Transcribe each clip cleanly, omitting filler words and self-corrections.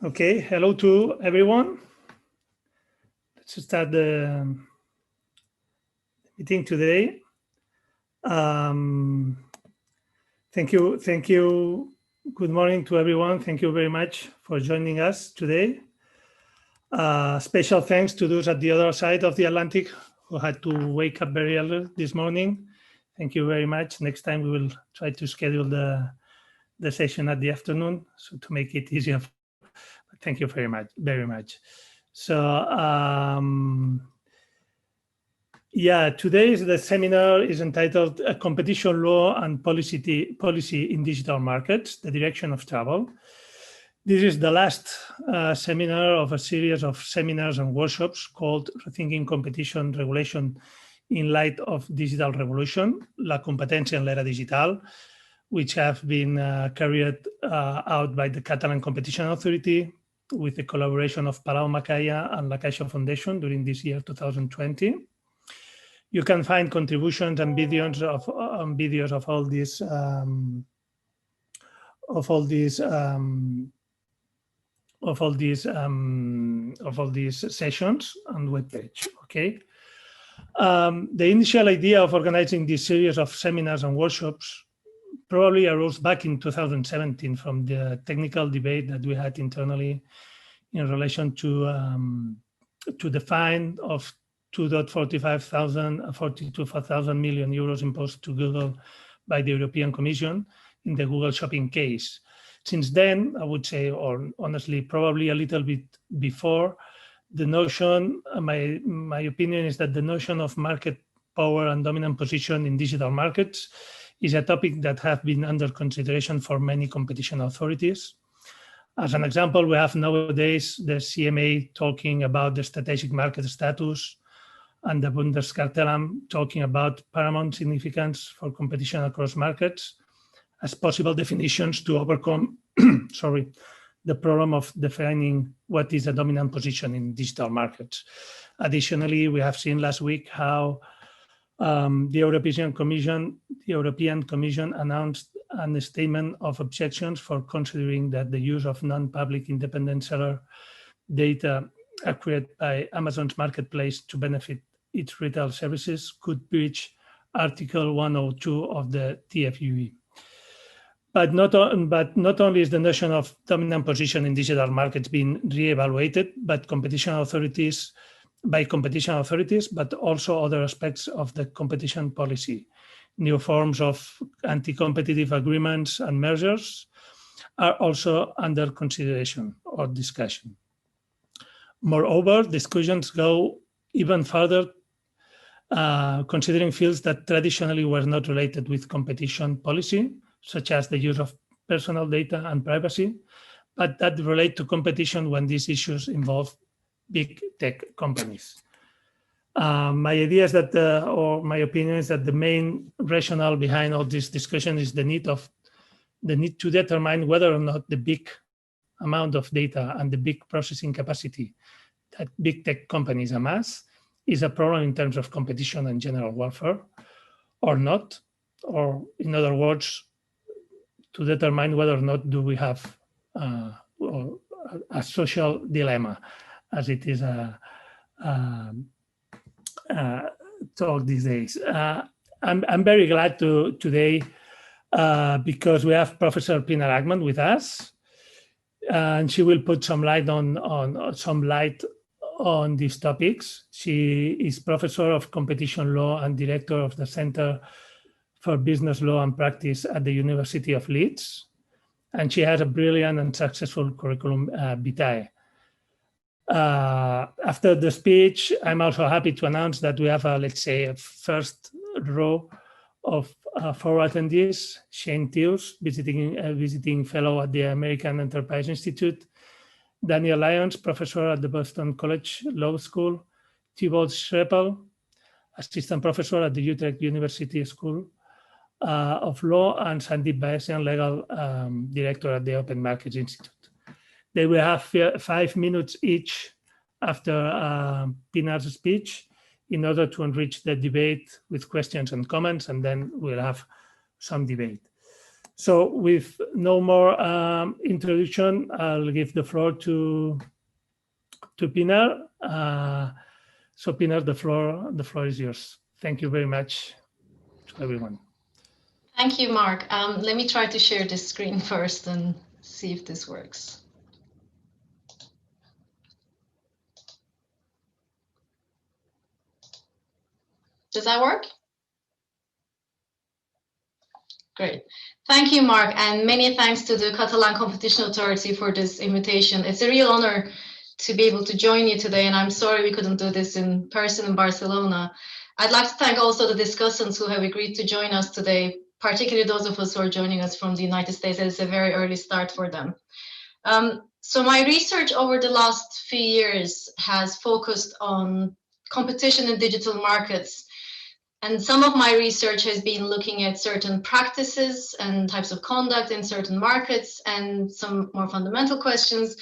Okay, hello to everyone. Let's start the meeting today. Thank you. Good morning to everyone. Thank you very much for joining us today. Special thanks to those at the other side of the Atlantic who had to wake up very early this morning. Thank you very much. Next time we will try to schedule the session at the afternoon, so to make it easier. Thank you very much. So yeah, today's seminar is entitled Competition Law and Policy in Digital Markets, the Direction of Travel. This is the last seminar of a series of seminars and workshops called Rethinking Competition Regulation in Light of Digital Revolution, La Competència en l'Era Digital, which have been carried out by the Catalan Competition Authority with the collaboration of Palau Macaya and La Caixa Foundation during this year 2020. You can find contributions and videos of all these sessions on webpage. Okay. The initial idea of organizing this series of seminars and workshops probably arose back in 2017 from the technical debate that we had internally in relation to the fine of 2.45 million euros imposed to Google by the European Commission in the Google Shopping case. Since then, I would say, or honestly, probably a little bit before, the notion, my opinion is that the notion of market power and dominant position in digital markets is a topic that has been under consideration for many competition authorities. As an example, we have nowadays the CMA talking about the strategic market status and the Bundeskartellamt talking about paramount significance for competition across markets as possible definitions to overcome the problem of defining what is a dominant position in digital markets. Additionally, we have seen last week how the European Commission announced a statement of objections for considering that the use of non-public independent seller data acquired by Amazon's marketplace to benefit its retail services could breach Article 102 of the TFUE. But not only is the notion of dominant position in digital markets being re-evaluated by competition authorities, but also other aspects of the competition policy. New forms of anti-competitive agreements and measures are also under consideration or discussion. Moreover, discussions go even further, considering fields that traditionally were not related with competition policy, such as the use of personal data and privacy, but that relate to competition when these issues involve big tech companies. My idea is that, or my opinion is that the main rationale behind all this discussion is the need to determine whether or not the big amount of data and the big processing capacity that big tech companies amass is a problem in terms of competition and general welfare or not, or in other words, to determine whether or not do we have a social dilemma, as it is talk these days. I'm very glad today because we have Professor Pinar Akman with us, and she will put some light on these topics. She is Professor of Competition Law and Director of the Center for Business Law and Practice at the University of Leeds, and she has a brilliant and successful curriculum vitae. After the speech, I'm also happy to announce that we have let's say, a first row of 4 attendees: Shane Tews, visiting fellow at the American Enterprise Institute; Daniel Lyons, professor at the Boston College Law School; Thibault Schreppel, assistant professor at the Utrecht University School of Law; and Sandeep Bayasian, legal director at the Open Markets Institute. They will have 5 minutes each after Pinar's speech in order to enrich the debate with questions and comments, and then we'll have some debate. So with no more introduction, I'll give the floor to Pinar. So Pinar, the floor is yours. Thank you very much to everyone. Thank you, Mark. Let me try to share this screen first and see if this works. Does that work? Great. Thank you, Mark, and many thanks to the Catalan Competition Authority for this invitation. It's a real honor to be able to join you today, and I'm sorry we couldn't do this in person in Barcelona. I'd like to thank also the discussants who have agreed to join us today, particularly those of us who are joining us from the United States. It's a very early start for them. So my research over the last few years has focused on competition in digital markets. And some of my research has been looking at certain practices and types of conduct in certain markets and some more fundamental questions.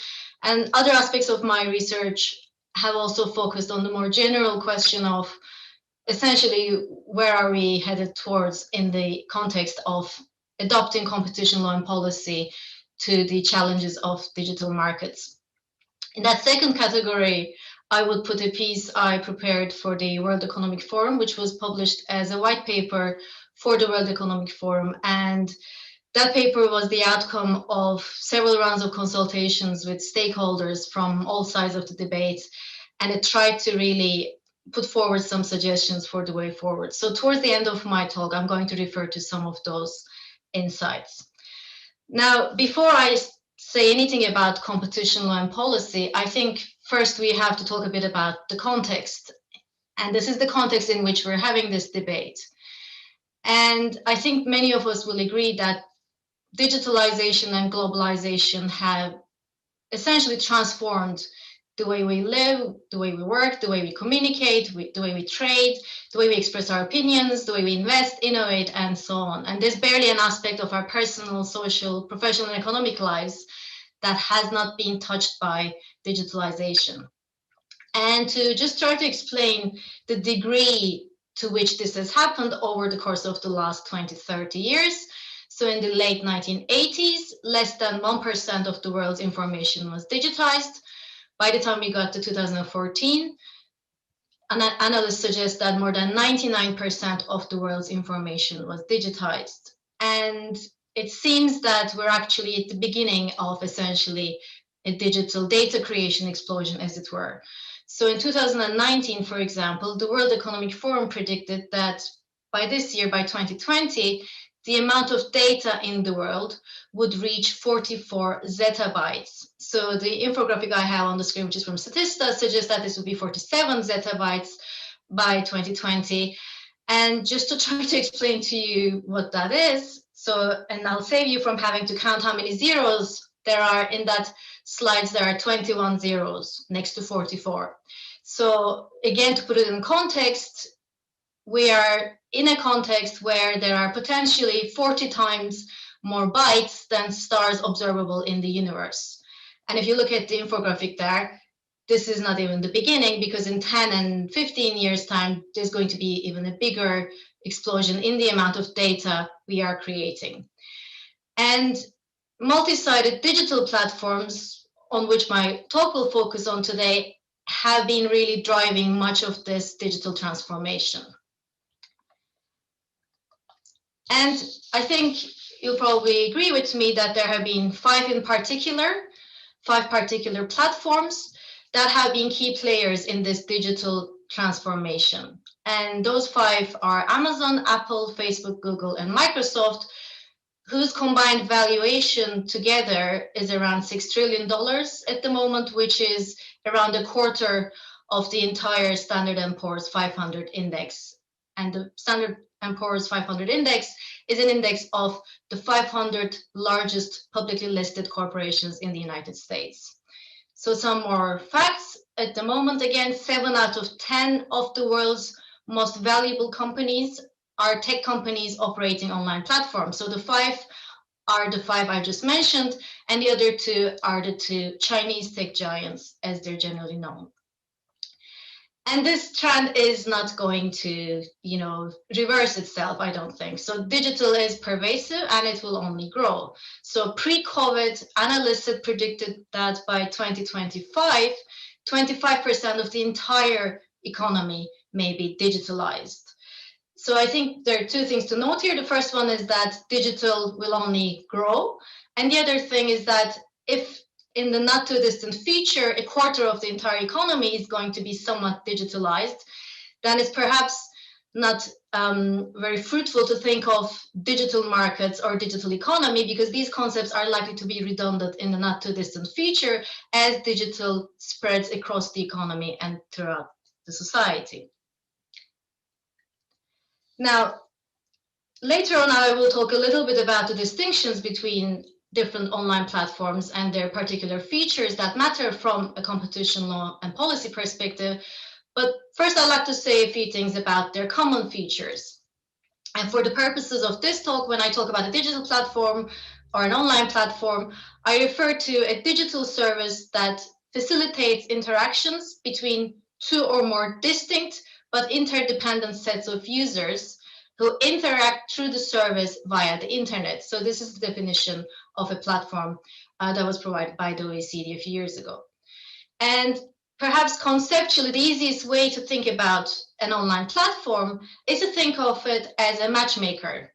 And other aspects of my research have also focused on the more general question of essentially where are we headed towards in the context of adopting competition law and policy to the challenges of digital markets. In that second category, I would put a piece I prepared for the World Economic Forum, which was published as a white paper for the World Economic Forum. And that paper was the outcome of several rounds of consultations with stakeholders from all sides of the debate. And it tried to really put forward some suggestions for the way forward. So towards the end of my talk, I'm going to refer to some of those insights. Now, before I say anything about competition law and policy, I think first we have to talk a bit about the context. And this is the context in which we're having this debate. And I think many of us will agree that digitalization and globalization have essentially transformed the way we live, the way we work, the way we communicate, the way we trade, the way we express our opinions, the way we invest, innovate, and so on. And there's barely an aspect of our personal, social, professional, and economic lives that has not been touched by digitalization. And to just try to explain the degree to which this has happened over the course of the last 20, 30 years. So in the late 1980s, less than 1% of the world's information was digitized. By the time we got to 2014, analysts suggest that more than 99% of the world's information was digitized. And it seems that we're actually at the beginning of essentially a digital data creation explosion, as it were. So in 2019, for example, the World Economic Forum predicted that by this year, by 2020, the amount of data in the world would reach 44 zettabytes. So the infographic I have on the screen, which is from Statista, suggests that this would be 47 zettabytes by 2020. And just to try to explain to you what that is, and I'll save you from having to count how many zeros there are in that slides. There are 21 zeros next to 44. So again, to put it in context, we are in a context where there are potentially 40 times more bytes than stars observable in the universe. And if you look at the infographic there, this is not even the beginning, because in 10 and 15 years' time, there's going to be even a bigger explosion in the amount of data we are creating. And multi-sided digital platforms, on which my talk will focus on today, have been really driving much of this digital transformation. And I think you'll probably agree with me that there have been five particular platforms that have been key players in this digital transformation. And those five are Amazon, Apple, Facebook, Google, and Microsoft, whose combined valuation together is around $6 trillion at the moment, which is around a quarter of the entire Standard & Poor's 500 index. And the Standard & Poor's 500 index is an index of the 500 largest publicly listed corporations in the United States. So some more facts. At the moment, again, 7 out of 10 of the world's most valuable companies are tech companies operating online platforms. So the five are the five I just mentioned, and the other two are the two Chinese tech giants, as they're generally known. And this trend is not going to, reverse itself, I don't think. So digital is pervasive and it will only grow. So pre-COVID, analysts had predicted that by 2025, 25% of the entire economy may be digitalized. So I think there are two things to note here. The first one is that digital will only grow. And the other thing is that if in the not too distant future, a quarter of the entire economy is going to be somewhat digitalized, then it's perhaps not very fruitful to think of digital markets or digital economy, because these concepts are likely to be redundant in the not too distant future as digital spreads across the economy and throughout the society. Now, later on, I will talk a little bit about the distinctions between different online platforms and their particular features that matter from a competition law and policy perspective. But first, I'd like to say a few things about their common features. And for the purposes of this talk, when I talk about a digital platform or an online platform, I refer to a digital service that facilitates interactions between two or more distinct but interdependent sets of users who interact through the service via the internet. So this is the definition of a platform that was provided by the OECD a few years ago. And perhaps conceptually, the easiest way to think about an online platform is to think of it as a matchmaker.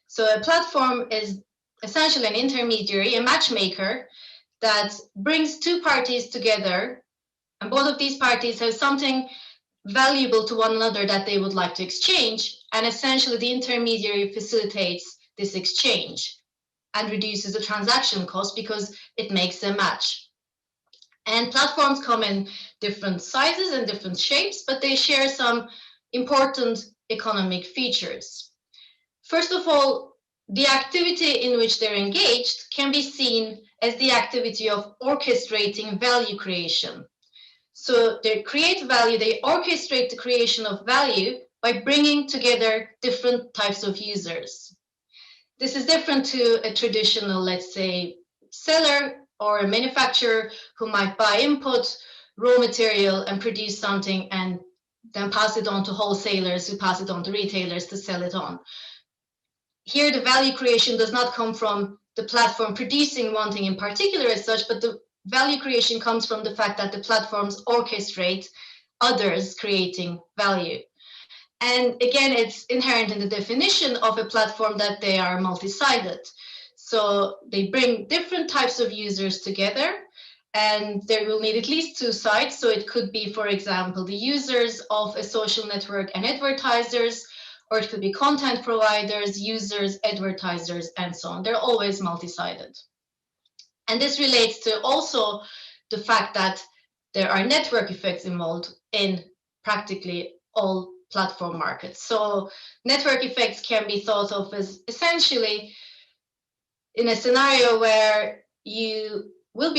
So a platform is essentially an intermediary, a matchmaker that brings two parties together, and both of these parties have something valuable to one another that they would like to exchange, and essentially the intermediary facilitates this exchange and reduces the transaction cost because it makes a match. And platforms come in different sizes and different shapes, but they share some important economic features. First of all, the activity in which they're engaged can be seen as the activity of orchestrating value creation. So they create value, they orchestrate the creation of value by bringing together different types of users. This is different to a traditional, let's say, seller or a manufacturer who might buy input, raw material, and produce something and then pass it on to wholesalers who pass it on to retailers to sell it on. Here, the value creation does not come from the platform producing one thing in particular as such, but the value creation comes from the fact that the platforms orchestrate others creating value. And again, it's inherent in the definition of a platform that they are multi-sided. So they bring different types of users together, and they will need at least two sides. So it could be, for example, the users of a social network and advertisers, or it could be content providers, users, advertisers, and so on. They're always multi-sided. And this relates to also the fact that there are network effects involved in practically all platform markets. So network effects can be thought of as essentially in a scenario where you will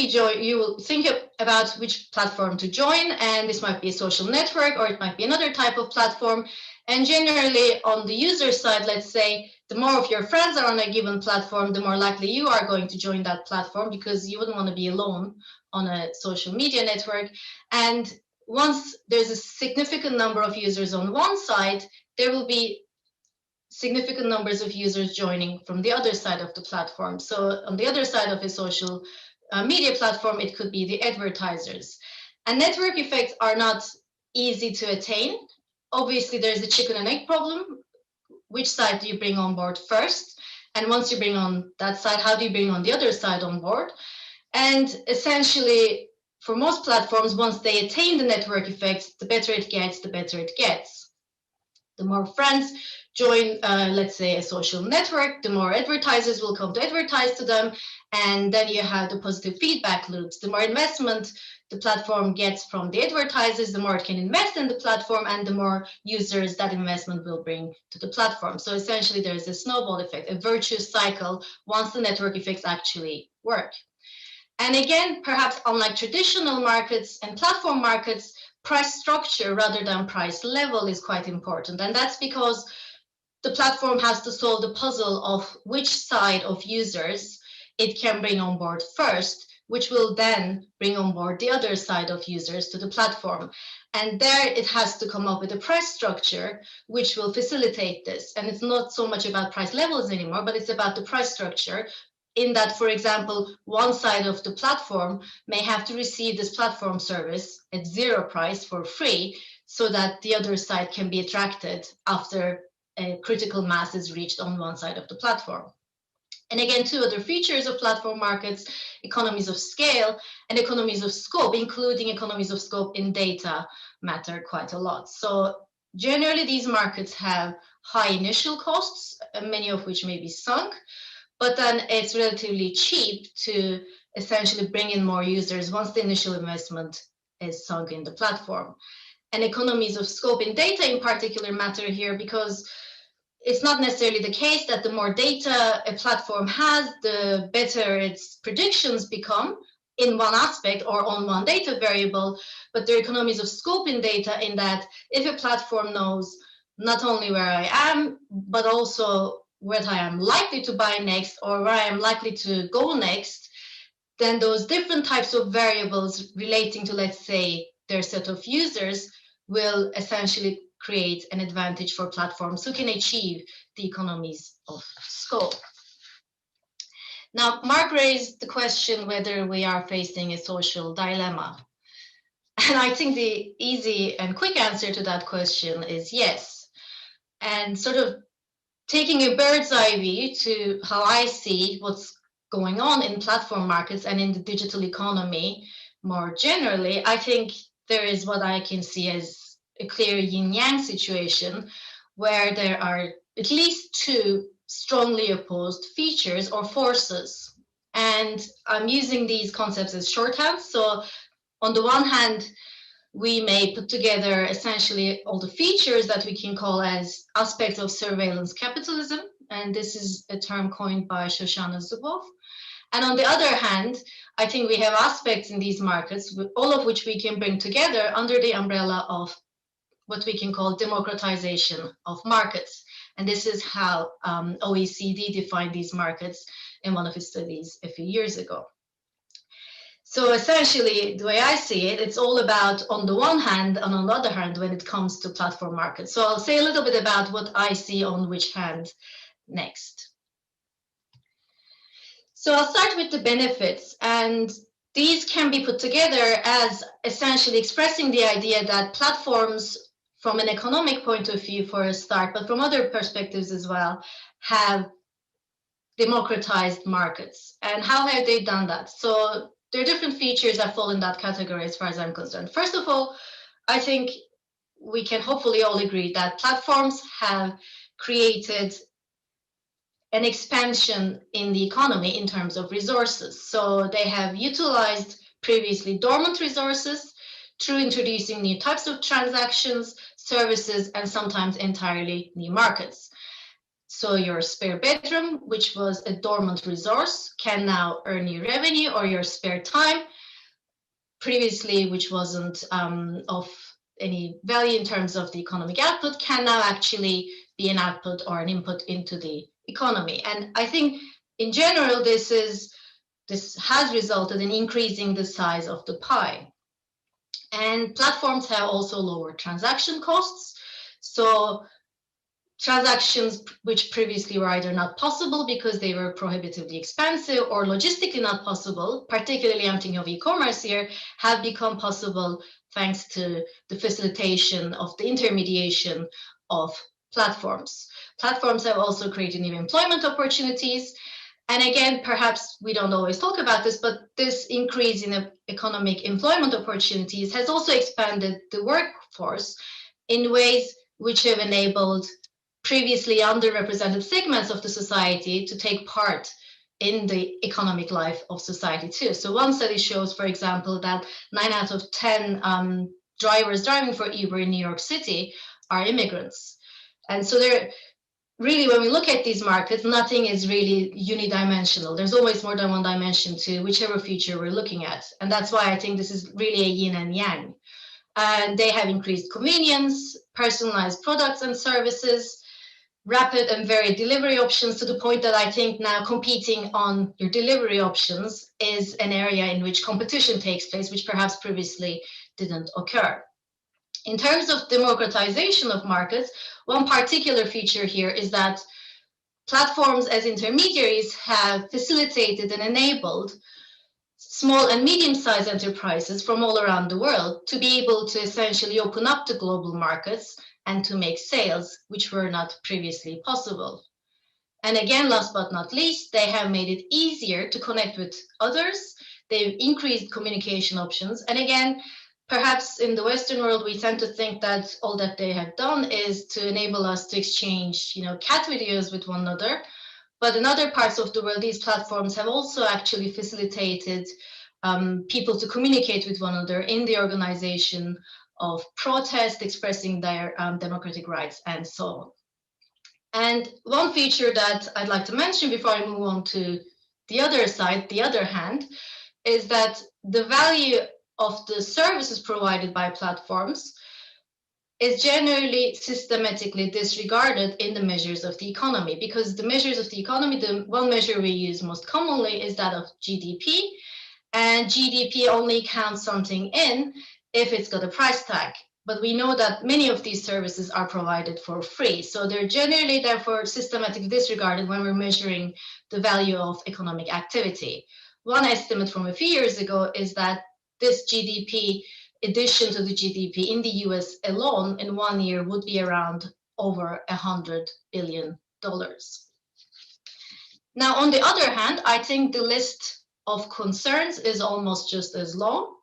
think about which platform to join, and this might be a social network or it might be another type of platform. And generally on the user side, let's say, the more of your friends are on a given platform, the more likely you are going to join that platform because you wouldn't want to be alone on a social media network. And once there's a significant number of users on one side, there will be significant numbers of users joining from the other side of the platform. So on the other side of a social media platform, it could be the advertisers. And network effects are not easy to attain. Obviously, there's a chicken and egg problem. Which side do you bring on board first? And once you bring on that side, how do you bring on the other side on board? And essentially, for most platforms, once they attain the network effects, the better it gets, the better it gets. The more friends join, let's say, a social network, the more advertisers will come to advertise to them, and then you have the positive feedback loops. The more investment the platform gets from the advertisers, the more it can invest in the platform, and the more users that investment will bring to the platform. So essentially, there's a snowball effect, a virtuous cycle once the network effects actually work. And again, perhaps unlike traditional markets and platform markets, price structure rather than price level is quite important. And that's because the platform has to solve the puzzle of which side of users it can bring on board first which will then bring on board the other side of users to the platform. And there it has to come up with a price structure which will facilitate this. And it's not so much about price levels anymore, but it's about the price structure, in that, for example, one side of the platform may have to receive this platform service at zero price for free, so that the other side can be attracted after a critical mass is reached on one side of the platform. And again, two other features of platform markets: economies of scale and economies of scope, including economies of scope in data, matter quite a lot. So generally, these markets have high initial costs, many of which may be sunk, but then it's relatively cheap to essentially bring in more users once the initial investment is sunk in the platform. And economies of scope in data in particular matter here, because it's not necessarily the case that the more data a platform has, the better its predictions become in one aspect or on one data variable, but there are economies of scope in data, in that if a platform knows not only where I am, but also what I am likely to buy next or where I am likely to go next, then those different types of variables relating to, let's say, their set of users will essentially create an advantage for platforms who can achieve the economies of scope. Now, Mark raised the question whether we are facing a social dilemma. And I think the easy and quick answer to that question is yes. And sort of taking a bird's eye view to how I see what's going on in platform markets and in the digital economy more generally, I think there is what I can see as a clear yin-yang situation, where there are at least two strongly opposed features or forces. And I'm using these concepts as shorthand. So on the one hand, we may put together essentially all the features that we can call as aspects of surveillance capitalism. And this is a term coined by Shoshana Zuboff. And on the other hand, I think we have aspects in these markets, all of which we can bring together under the umbrella of what we can call democratization of markets. And this is how OECD defined these markets in one of its studies a few years ago. So essentially, the way I see it, it's all about on the one hand and on the other hand when it comes to platform markets. So I'll say a little bit about what I see on which hand next. So I'll start with the benefits, and these can be put together as essentially expressing the idea that platforms, from an economic point of view for a start, but from other perspectives as well, have democratized markets. And how have they done that? So there are different features that fall in that category as far as I'm concerned. First of all, I think we can hopefully all agree that platforms have created an expansion in the economy in terms of resources. So they have utilized previously dormant resources through introducing new types of transactions, services, and sometimes entirely new markets. So your spare bedroom, which was a dormant resource, can now earn you revenue, or your spare time, previously, which wasn't of any value in terms of the economic output, can now actually be an output or an input into the economy. And I think in general, this has resulted in increasing the size of the pie. And platforms have also lowered transaction costs. So transactions which previously were either not possible because they were prohibitively expensive or logistically not possible, particularly I'm thinking of e-commerce here, have become possible thanks to the facilitation of the intermediation of platforms. Platforms have also created new employment opportunities. And again, perhaps we don't always talk about this, but this increase in economic employment opportunities has also expanded the workforce in ways which have enabled previously underrepresented segments of the society to take part in the economic life of society too. So one study shows, for example, that 9 out of 10 drivers driving for Uber in New York City are immigrants. And so they're really, when we look at these markets, nothing is really unidimensional. There's always more than one dimension to whichever feature we're looking at. And that's why I think this is really a yin and yang. And they have increased convenience, personalized products and services. rapid and varied delivery options, to the point that I think now competing on your delivery options is an area in which competition takes place, which perhaps previously didn't occur. In terms of democratization of markets, one particular feature here is that platforms as intermediaries have facilitated and enabled small and medium-sized enterprises from all around the world to be able to essentially open up the global markets and to make sales, which were not previously possible. And again, last but not least, they have made it easier to connect with others. They've increased communication options. And again, perhaps in the Western world, we tend to think that all that they have done is to enable us to exchange, cat videos with one another. But in other parts of the world, these platforms have also actually facilitated people to communicate with one another in the organization of protest, expressing their democratic rights, and so on. And one feature that I'd like to mention before I move on to the other side, the other hand, is that the value of the services provided by platforms is generally systematically disregarded in the measures of the economy, because the measures of the economy, the one measure we use most commonly is that of GDP, and GDP only counts something in if it's got a price tag. But we know that many of these services are provided for free, so they're generally therefore systematically disregarded when we're measuring the value of economic activity. One estimate from a few years ago is that this GDP addition to the GDP in the US alone in 1 year would be around over $100 billion. Now, on the other hand, I think the list of concerns is almost just as long.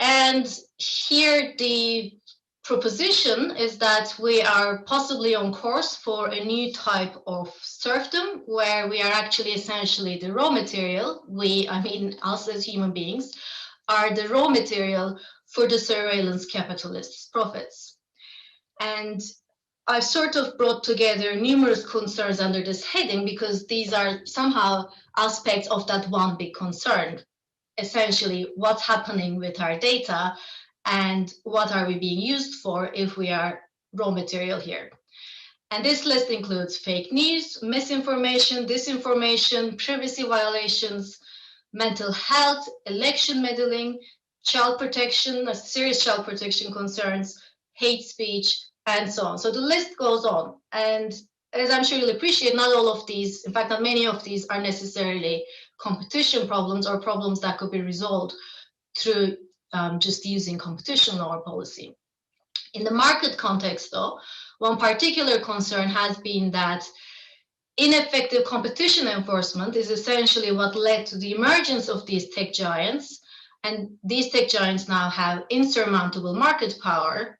And here the proposition is that we are possibly on course for a new type of serfdom, where we are actually essentially the raw material. Us as human beings, are the raw material for the surveillance capitalists' profits. And I've sort of brought together numerous concerns under this heading, because these are somehow aspects of that one big concern. Essentially, what's happening with our data and what are we being used for if we are raw material here. And this list includes fake news, misinformation, disinformation, privacy violations, mental health, election meddling, child protection, serious child protection concerns, hate speech, and so on. So the list goes on. And as I'm sure you'll appreciate, not all of these, in fact, not many of these are necessarily competition problems or problems that could be resolved through just using competition law or policy. In the market context, though, one particular concern has been that ineffective competition enforcement is essentially what led to the emergence of these tech giants. And these tech giants now have insurmountable market power.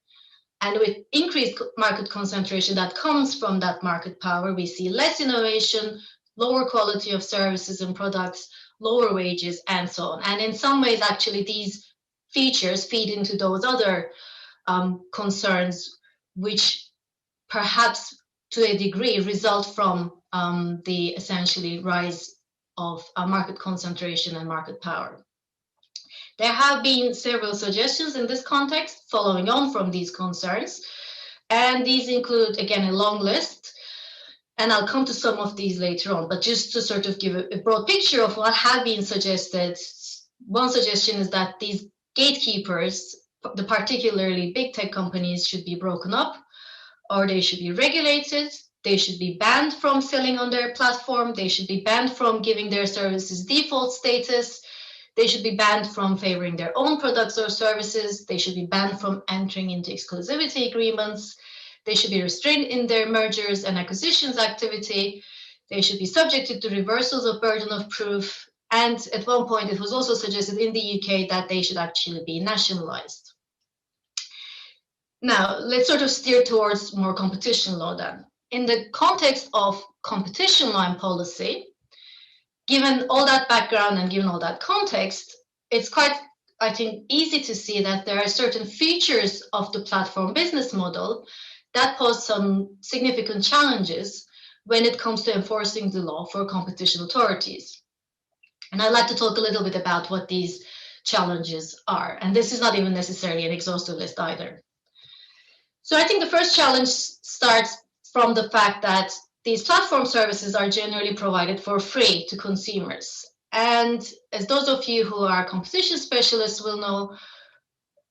And with increased market concentration that comes from that market power, we see less innovation, lower quality of services and products, lower wages, and so on. And in some ways, actually, these features feed into those other concerns, which perhaps to a degree result from the essentially rise of market concentration and market power. There have been several suggestions in this context following on from these concerns, and these include, again, a long list, and I'll come to some of these later on, but just to sort of give a broad picture of what have been suggested, one suggestion is that these gatekeepers, the particularly big tech companies, should be broken up, or they should be regulated. They should be banned from selling on their platform. They should be banned from giving their services default status. They should be banned from favoring their own products or services. They should be banned from entering into exclusivity agreements. They should be restrained in their mergers and acquisitions activity. They should be subjected to reversals of burden of proof. And at one point, it was also suggested in the UK that they should actually be nationalized. Now, let's sort of steer towards more competition law then. In the context of competition law and policy, given all that background and given all that context, it's quite, I think, easy to see that there are certain features of the platform business model that pose some significant challenges when it comes to enforcing the law for competition authorities. And I'd like to talk a little bit about what these challenges are. And this is not even necessarily an exhaustive list either. So I think the first challenge starts from the fact that these platform services are generally provided for free to consumers. And as those of you who are competition specialists will know,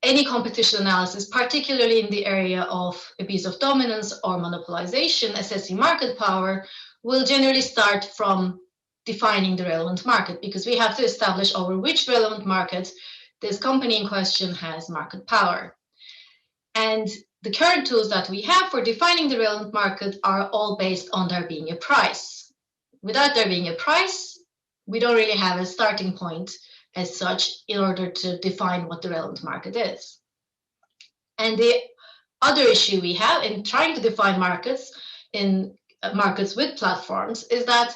any competition analysis, particularly in the area of abuse of dominance or monopolization, assessing market power, will generally start from defining the relevant market, because we have to establish over which relevant market this company in question has market power. And the current tools that we have for defining the relevant market are all based on there being a price. Without there being a price, we don't really have a starting point as such in order to define what the relevant market is. And the other issue we have in trying to define markets in markets with platforms is that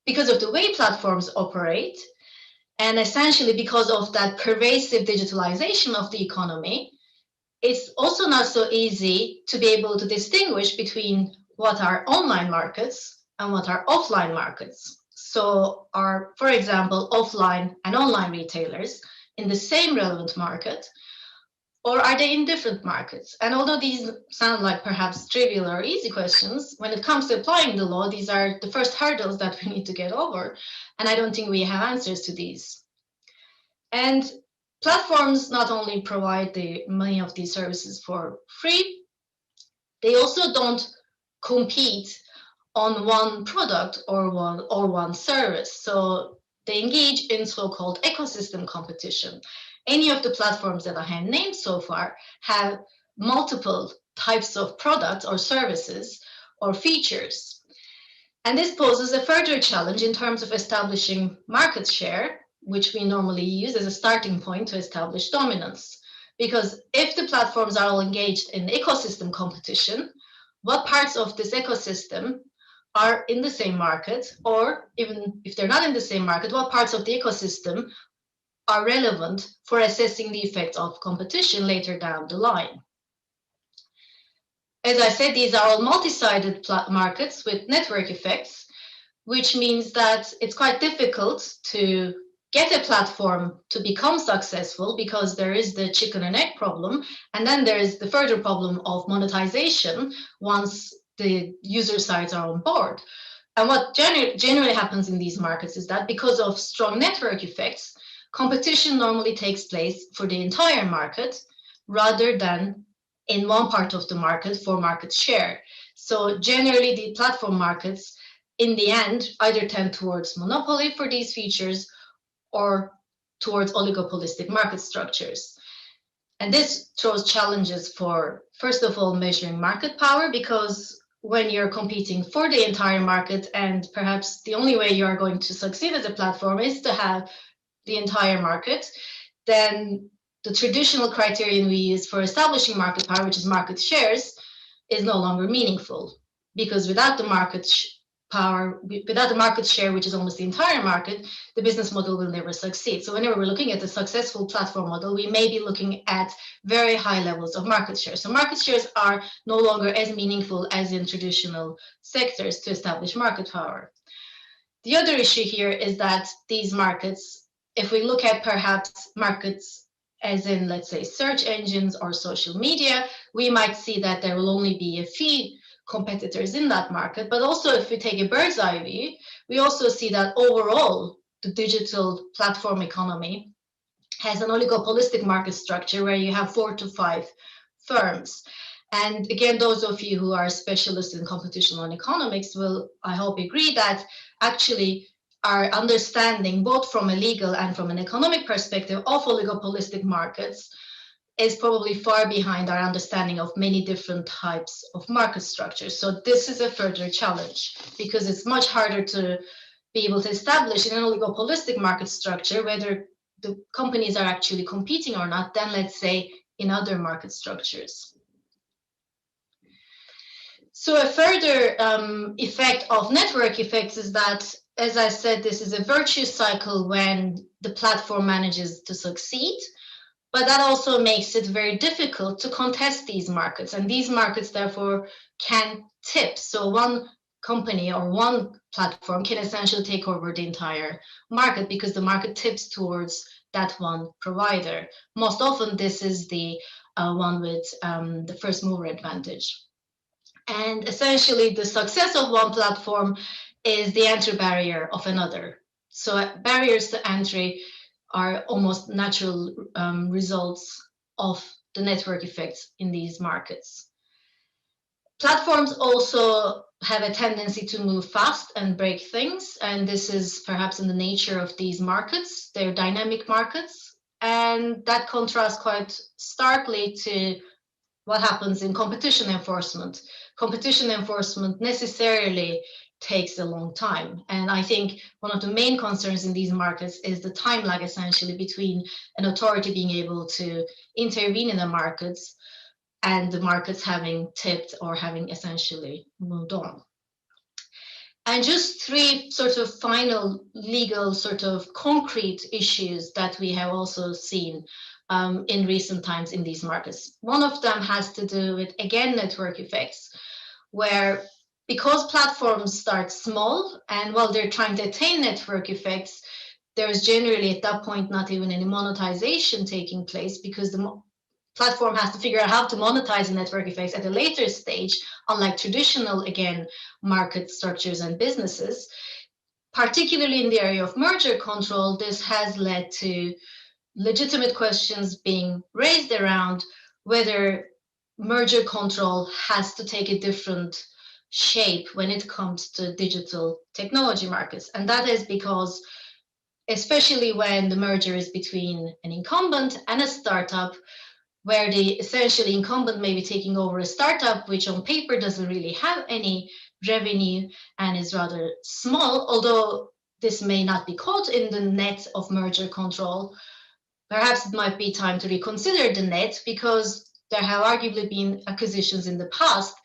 because of the way platforms operate, and essentially because of that pervasive digitalization of the economy, it's also not so easy to be able to distinguish between what are online markets and what are offline markets. So are, for example, offline and online retailers in the same relevant market, or are they in different markets? And although these sound like perhaps trivial or easy questions, when it comes to applying the law, these are the first hurdles that we need to get over. And I don't think we have answers to these. And platforms not only provide many of these services for free, they also don't compete on one product or one service. So they engage in so-called ecosystem competition. Any of the platforms that I have named so far have multiple types of products or services or features. And this poses a further challenge in terms of establishing market share, which we normally use as a starting point to establish dominance. Because if the platforms are all engaged in ecosystem competition, what parts of this ecosystem are in the same market, or even if they're not in the same market, what parts of the ecosystem are relevant for assessing the effects of competition later down the line? As I said, these are all multi-sided markets with network effects, which means that it's quite difficult to get a platform to become successful because there is the chicken and egg problem, and then there is the further problem of monetization once the user sides are on board. And what generally happens in these markets is that because of strong network effects, competition normally takes place for the entire market rather than in one part of the market for market share. So generally the platform markets in the end either tend towards monopoly for these features or towards oligopolistic market structures. And this throws challenges for, first of all, measuring market power, because when you're competing for the entire market, and perhaps the only way you are going to succeed as a platform is to have the entire market, then the traditional criterion we use for establishing market power, which is market shares, is no longer meaningful, because without the market power, without the market share, which is almost the entire market, the business model will never succeed. So whenever we're looking at a successful platform model, we may be looking at very high levels of market share. So market shares are no longer as meaningful as in traditional sectors to establish market power. The other issue here is that these markets, if we look at perhaps markets as in, let's say, search engines or social media, we might see that there will only be a few competitors in that market. But also if we take a bird's eye view, we also see that overall the digital platform economy has an oligopolistic market structure where you have 4 to 5 firms. And again, those of you who are specialists in computational economics will, I hope, agree that actually our understanding, both from a legal and from an economic perspective of oligopolistic markets, is probably far behind our understanding of many different types of market structures. So this is a further challenge, because it's much harder to be able to establish in an oligopolistic market structure whether the companies are actually competing or not than, let's say, in other market structures. So a further effect of network effects is that, as I said, this is a virtuous cycle when the platform manages to succeed. But that also makes it very difficult to contest these markets. And these markets, therefore, can tip. So one company or one platform can essentially take over the entire market because the market tips towards that one provider. Most often, this is the one with the first mover advantage. And essentially, the success of one platform is the entry barrier of another. So barriers to entry are almost natural results of the network effects in these markets. Platforms also have a tendency to move fast and break things, and this is perhaps in the nature of these markets. They're dynamic markets, and that contrasts quite starkly to what happens in competition enforcement. Competition enforcement necessarily takes a long time, and I think one of the main concerns in these markets is the time lag, essentially, between an authority being able to intervene in the markets and the markets having tipped or having essentially moved on. And just three sort of final legal sort of concrete issues that we have also seen in recent times in these markets. One of them has to do with, again, network effects, where because platforms start small and while they're trying to attain network effects, there's generally at that point not even any monetization taking place, because the platform has to figure out how to monetize the network effects at a later stage, unlike traditional, again, market structures and businesses. Particularly in the area of merger control, this has led to legitimate questions being raised around whether merger control has to take a different shape when it comes to digital technology markets. And that is because, especially when the merger is between an incumbent and a startup, where the essentially incumbent may be taking over a startup which on paper doesn't really have any revenue and is rather small, although this may not be caught in the net of merger control. Perhaps it might be time to reconsider the net, because there have arguably been acquisitions in the past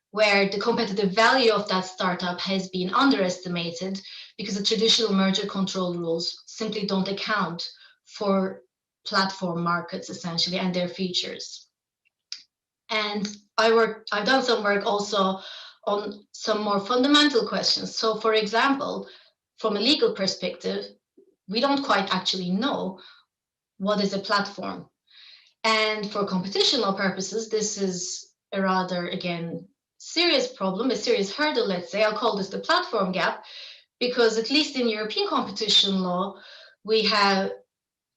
where the competitive value of that startup has been underestimated because the traditional merger control rules simply don't account for platform markets, essentially, and their features. And I've done some work also on some more fundamental questions. So, for example, from a legal perspective, we don't quite actually know what is a platform. And for competition law purposes, this is a rather, again, serious problem, a serious hurdle, let's say. I'll call this the platform gap, because at least in European competition law, we have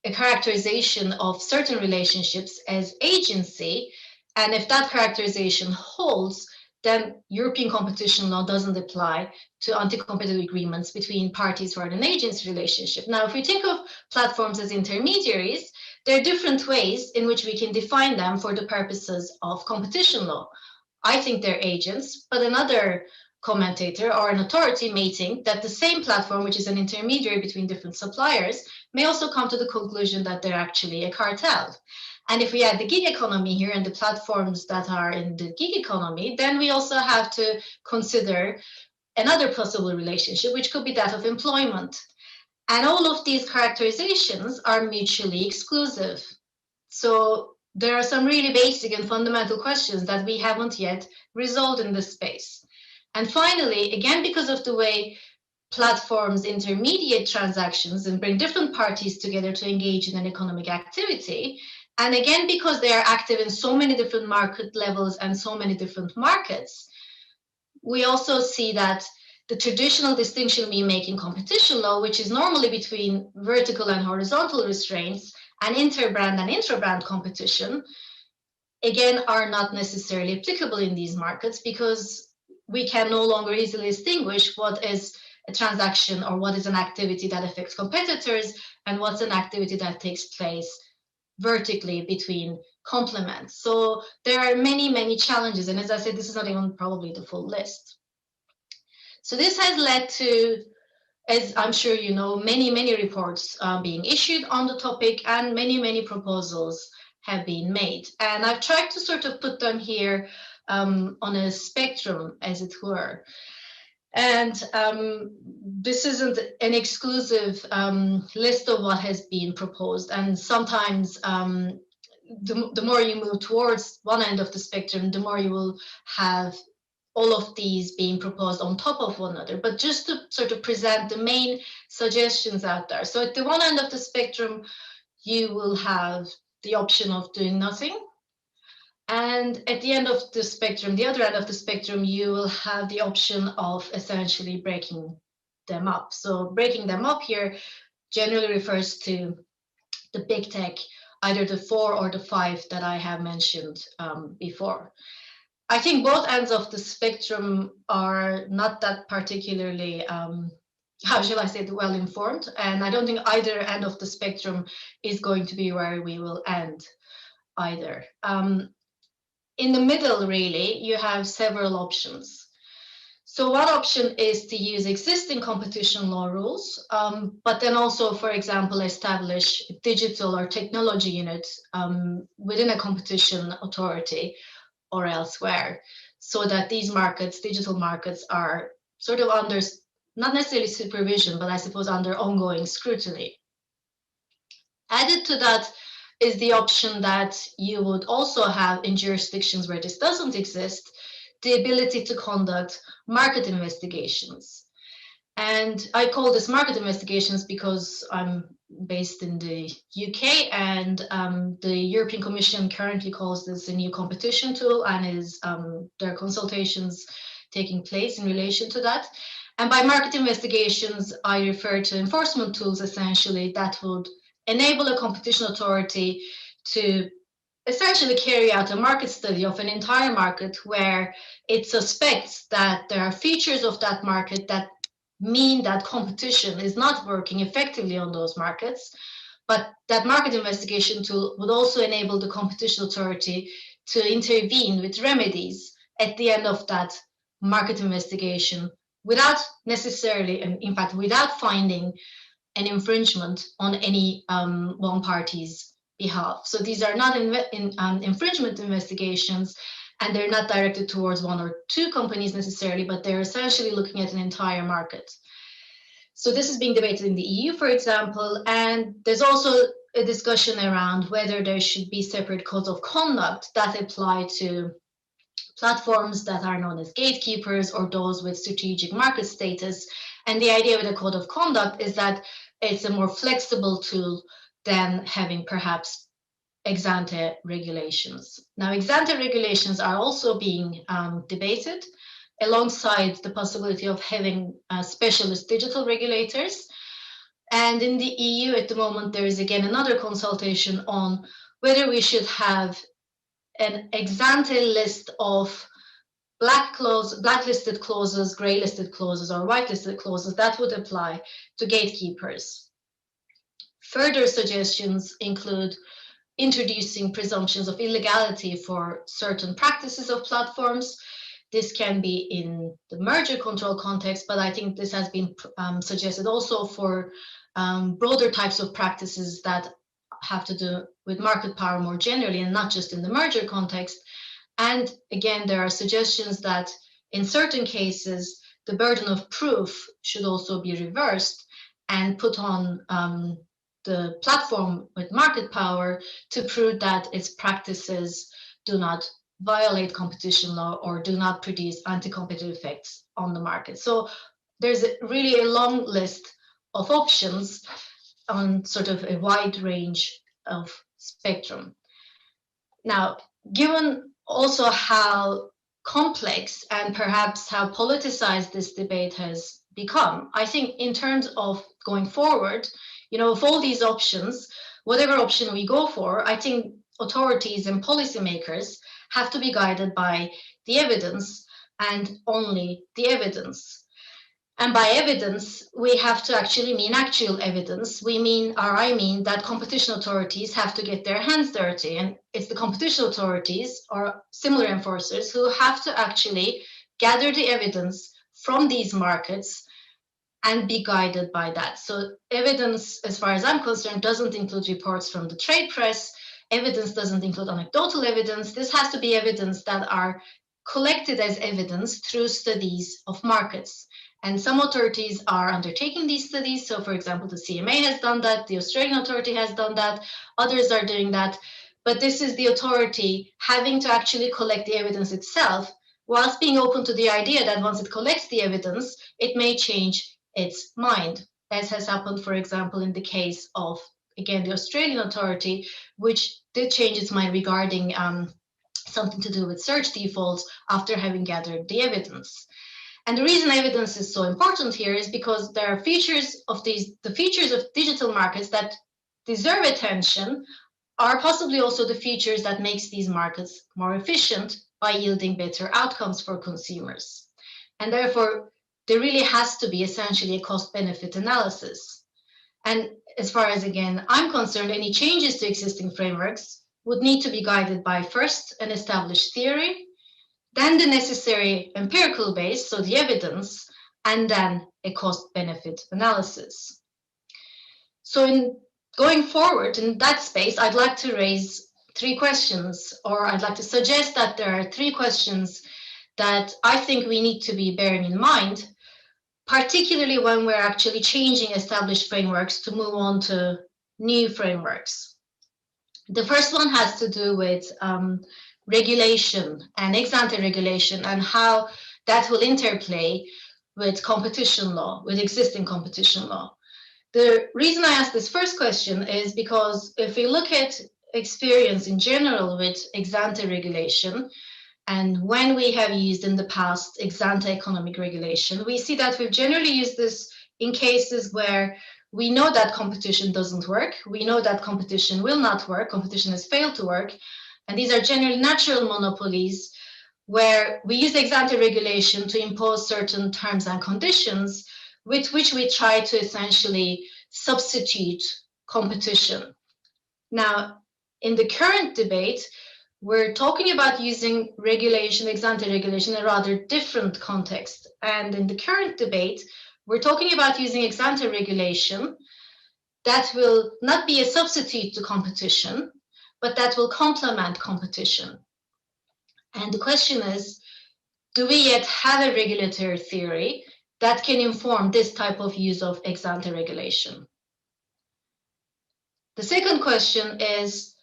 a characterization of certain relationships as agency, and if that characterization holds, then European competition law doesn't apply to anti-competitive agreements between parties who are in an agency relationship. Now, if we think of platforms as intermediaries, there are different ways in which we can define them for the purposes of competition law. I think they're agents, but another commentator or an authority may think that the same platform, which is an intermediary between different suppliers, may also come to the conclusion that they're actually a cartel. And if we add the gig economy here and the platforms that are in the gig economy, then we also have to consider another possible relationship, which could be that of employment. And all of these characterizations are mutually exclusive. So there are some really basic and fundamental questions that we haven't yet resolved in this space. And finally, again, because of the way platforms intermediate transactions and bring different parties together to engage in an economic activity, and again, because they are active in so many different market levels and so many different markets, we also see that the traditional distinction we make in competition law, which is normally between vertical and horizontal restraints and interbrand and intrabrand competition, again, are not necessarily applicable in these markets, because we can no longer easily distinguish what is a transaction or what is an activity that affects competitors and what's an activity that takes place vertically between complements. So there are many, many challenges. And as I said, this is not even probably the full list. So this has led to, as I'm sure you know, many, many reports being issued on the topic, and many, many proposals have been made. And I've tried to sort of put them here on a spectrum, as it were. And this isn't an exclusive list of what has been proposed. And sometimes the more you move towards one end of the spectrum, the more you will have all of these being proposed on top of one another. But just to sort of present the main suggestions out there. So at the one end of the spectrum, you will have the option of doing nothing. And at the end of the spectrum, the other end of the spectrum, you will have the option of essentially breaking them up. So breaking them up here generally refers to the big tech, either the 4 or the 5 that I have mentioned before. I think both ends of the spectrum are not that particularly, how shall I say it, well informed. And I don't think either end of the spectrum is going to be where we will end either. In the middle, really, you have several options. So one option is to use existing competition law rules, but then also, for example, establish digital or technology units within a competition authority or elsewhere, so that these markets, digital markets, are sort of under, not necessarily supervision, but I suppose under ongoing scrutiny. Added to that is the option that you would also have in jurisdictions where this doesn't exist, the ability to conduct market investigations. And I call this market investigations because I'm based in the UK, and the European Commission currently calls this a new competition tool, and there are consultations taking place in relation to that. And by market investigations, I refer to enforcement tools, essentially, that would enable a competition authority to essentially carry out a market study of an entire market where it suspects that there are features of that market that mean that competition is not working effectively on those markets. But that market investigation tool would also enable the competition authority to intervene with remedies at the end of that market investigation without necessarily, and in fact, without finding an infringement on any one party's behalf. So these are not infringement investigations, and they're not directed towards one or two companies necessarily, but they're essentially looking at an entire market. So this is being debated in the EU, for example, and there's also a discussion around whether there should be separate codes of conduct that apply to platforms that are known as gatekeepers or those with strategic market status. And the idea with a code of conduct is that it's a more flexible tool than having perhaps ex-ante regulations. Now, ex-ante regulations are also being debated alongside the possibility of having specialist digital regulators. And in the EU at the moment, there is again another consultation on whether we should have an ex-ante list of blacklisted clauses, grey-listed clauses, or whitelisted clauses that would apply to gatekeepers. Further suggestions include introducing presumptions of illegality for certain practices of platforms. This can be in the merger control context, but I think this has been suggested also for broader types of practices that have to do with market power more generally, and not just in the merger context. And again, there are suggestions that in certain cases, the burden of proof should also be reversed and put on the platform with market power to prove that its practices do not violate competition law or do not produce anti-competitive effects on the market. So there's really a long list of options on sort of a wide range of spectrum. Now, given also how complex and perhaps how politicized this debate has become, I think in terms of going forward, of all these options, whatever option we go for, I think authorities and policymakers have to be guided by the evidence and only the evidence. And by evidence, we have to actually mean actual evidence. I mean that competition authorities have to get their hands dirty. And it's the competition authorities or similar enforcers who have to actually gather the evidence from these markets and be guided by that. So evidence, as far as I'm concerned, doesn't include reports from the trade press. Evidence doesn't include anecdotal evidence. This has to be evidence that are collected as evidence through studies of markets. And some authorities are undertaking these studies. So, for example, the CMA has done that. The Australian authority has done that. Others are doing that. But this is the authority having to actually collect the evidence itself, whilst being open to the idea that once it collects the evidence, it may change its mind, as has happened, for example, in the case of, again, the Australian authority, which did change its mind regarding something to do with search defaults after having gathered the evidence. And the reason evidence is so important here is because there are features of the features of digital markets that deserve attention are possibly also the features that makes these markets more efficient by yielding better outcomes for consumers. And therefore, there really has to be essentially a cost-benefit analysis. And as far as, again, I'm concerned, any changes to existing frameworks would need to be guided by first an established theory, then the necessary empirical base, so the evidence, and then a cost-benefit analysis. So in going forward in that space, I'd like to raise 3 questions, or I'd like to suggest that there are 3 questions that I think we need to be bearing in mind, particularly when we're actually changing established frameworks to move on to new frameworks. The first one has to do with regulation and ex-ante regulation and how that will interplay with competition law, with existing competition law. The reason I ask this first question is because if we look at experience in general with ex-ante regulation, and when we have used in the past ex-ante economic regulation, we see that we've generally used this in cases where we know that competition doesn't work, we know that competition will not work, competition has failed to work, and these are generally natural monopolies where we use ex-ante regulation to impose certain terms and conditions with which we try to essentially substitute competition. Now, in the current debate, we're talking about using regulation, ex-ante regulation, in a rather different context. And in the current debate, we're talking about using ex-ante regulation that will not be a substitute to competition, but that will complement competition. And the question is, do we yet have a regulatory theory that can inform this type of use of ex-ante regulation? The second question is,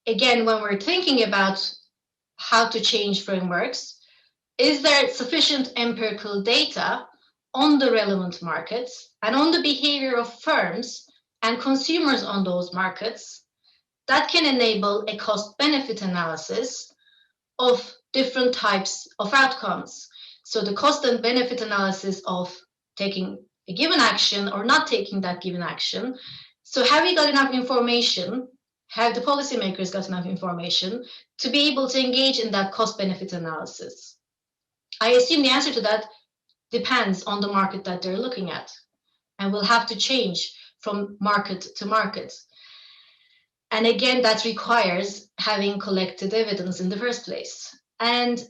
again, when we're thinking about how to change frameworks, is there sufficient empirical data on the relevant markets and on the behavior of firms and consumers on those markets that can enable a cost-benefit analysis of different types of outcomes? So the cost and benefit analysis of taking a given action or not taking that given action. So have we got enough information? Have the policymakers got enough information to be able to engage in that cost-benefit analysis? I assume the answer to that depends on the market that they're looking at and will have to change from market to market. And again, that requires having collected evidence in the first place. And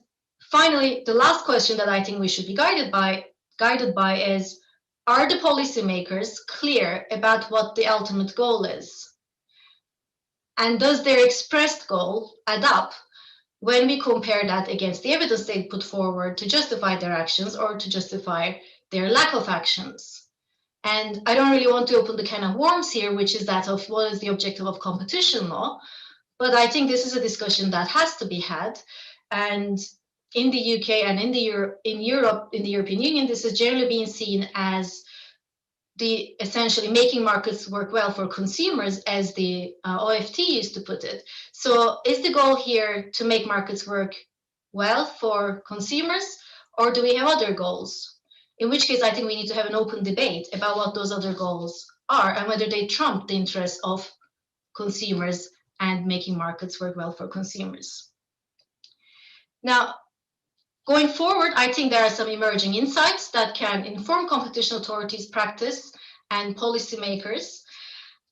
finally, the last question that I think we should be guided by is, are the policymakers clear about what the ultimate goal is? And does their expressed goal add up when we compare that against the evidence they put forward to justify their actions or to justify their lack of actions? And I don't really want to open the can of worms here, which is that of what is the objective of competition law. But I think this is a discussion that has to be had. And in the UK and in Europe, in the European Union, this is generally being seen as the essentially making markets work well for consumers, as the OFT used to put it. So is the goal here to make markets work well for consumers, or do we have other goals? In which case, I think we need to have an open debate about what those other goals are and whether they trump the interests of consumers and making markets work well for consumers. Now, going forward, I think there are some emerging insights that can inform competition authorities' practice and policymakers.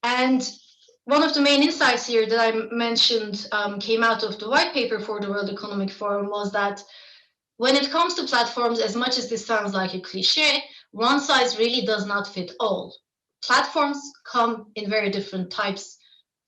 And one of the main insights here that I mentioned came out of the white paper for the World Economic Forum was that when it comes to platforms, as much as this sounds like a cliche, one size really does not fit all. Platforms come in very different types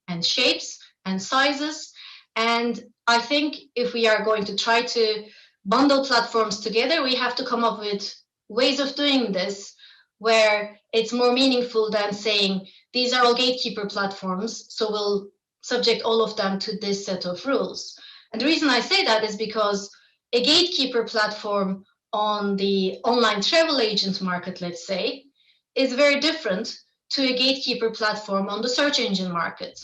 and shapes and sizes. And I think if we are going to try to bundle platforms together, we have to come up with ways of doing this where it's more meaningful than saying these are all gatekeeper platforms, so we'll subject all of them to this set of rules. And the reason I say that is because a gatekeeper platform on the online travel agent market, let's say, is very different to a gatekeeper platform on the search engine market.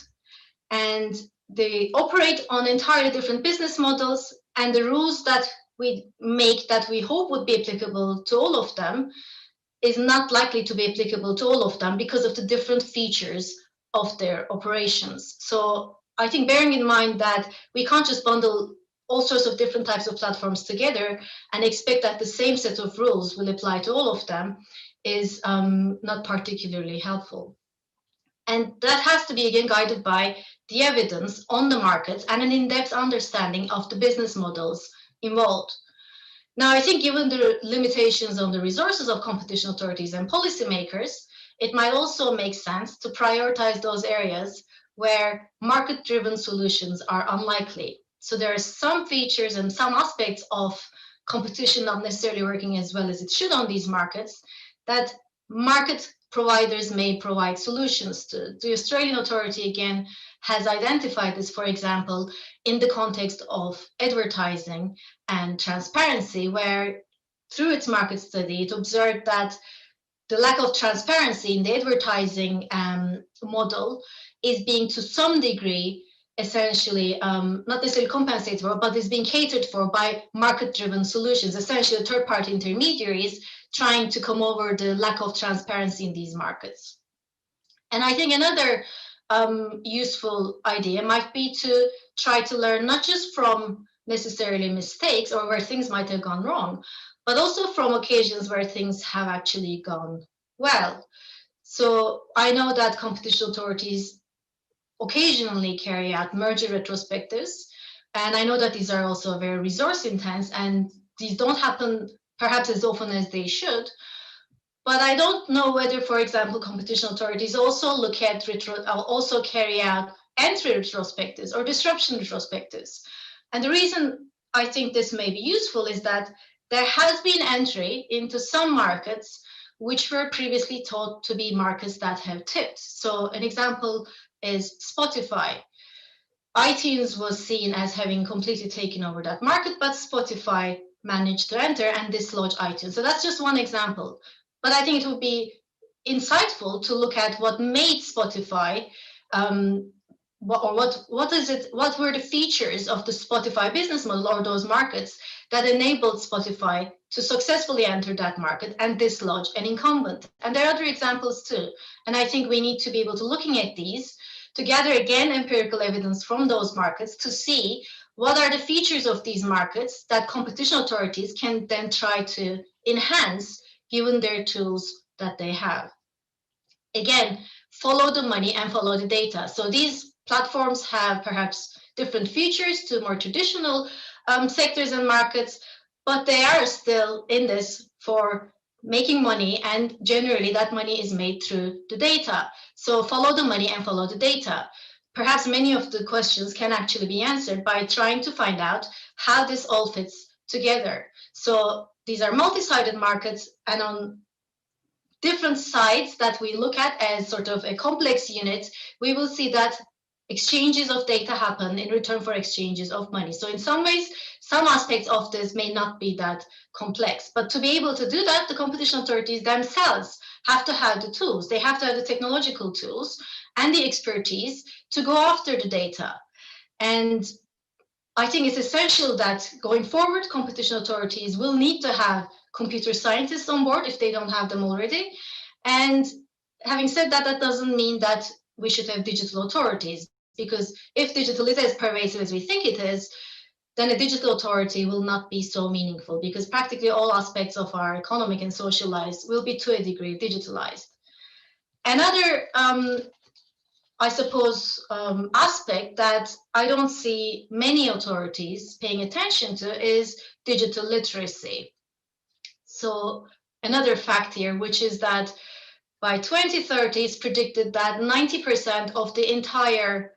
And they operate on entirely different business models, and the rules that we make that we hope would be applicable to all of them is not likely to be applicable to all of them because of the different features of their operations. So I think bearing in mind that we can't just bundle all sorts of different types of platforms together and expect that the same set of rules will apply to all of them is not particularly helpful. And that has to be, again, guided by the evidence on the markets and an in-depth understanding of the business models involved. Now, I think given the limitations on the resources of competition authorities and policymakers, it might also make sense to prioritize those areas where market-driven solutions are unlikely. So there are some features and some aspects of competition not necessarily working as well as it should on these markets that market providers may provide solutions to. The Australian authority, again, has identified this, for example, in the context of advertising and transparency, where through its market study, it observed that the lack of transparency in the advertising model is being to some degree essentially not necessarily compensated for, but is being catered for by market-driven solutions, essentially third-party intermediaries trying to come over the lack of transparency in these markets. And I think another useful idea might be to try to learn not just from necessarily mistakes or where things might have gone wrong, but also from occasions where things have actually gone well. So I know that competition authorities occasionally carry out merger retrospectives, and I know that these are also very resource intense, and these don't happen perhaps as often as they should. But I don't know whether, for example, competition authorities also look at also carry out entry retrospectives or disruption retrospectives. And the reason I think this may be useful is that there has been entry into some markets which were previously thought to be markets that have tipped. So an example is Spotify. iTunes was seen as having completely taken over that market, but Spotify managed to enter and dislodge iTunes. So that's just one example. But I think it would be insightful to look at what made Spotify, what were the features of the Spotify business model or those markets that enabled Spotify to successfully enter that market and dislodge an incumbent. And there are other examples too. And I think we need to be able to looking at these to gather again empirical evidence from those markets to see what are the features of these markets that competition authorities can then try to enhance given their tools that they have. Again, follow the money and follow the data. So these platforms have perhaps different features to more traditional sectors and markets, but they are still in this for making money, and generally that money is made through the data. So follow the money and follow the data. Perhaps many of the questions can actually be answered by trying to find out how this all fits together. So these are multi-sided markets, and on different sides that we look at as sort of a complex unit, we will see that exchanges of data happen in return for exchanges of money. So in some ways, some aspects of this may not be that complex, but to be able to do that, the competition authorities themselves have to have the tools. They have to have the technological tools and the expertise to go after the data. And I think it's essential that going forward, competition authorities will need to have computer scientists on board if they don't have them already. And having said that, that doesn't mean that we should have digital authorities, because if digital is as pervasive as we think it is, then a digital authority will not be so meaningful, because practically all aspects of our economic and social lives will be to a degree digitalized. Another, I suppose, aspect that I don't see many authorities paying attention to is digital literacy. So another fact here, which is that by 2030, it's predicted that 90% of the entire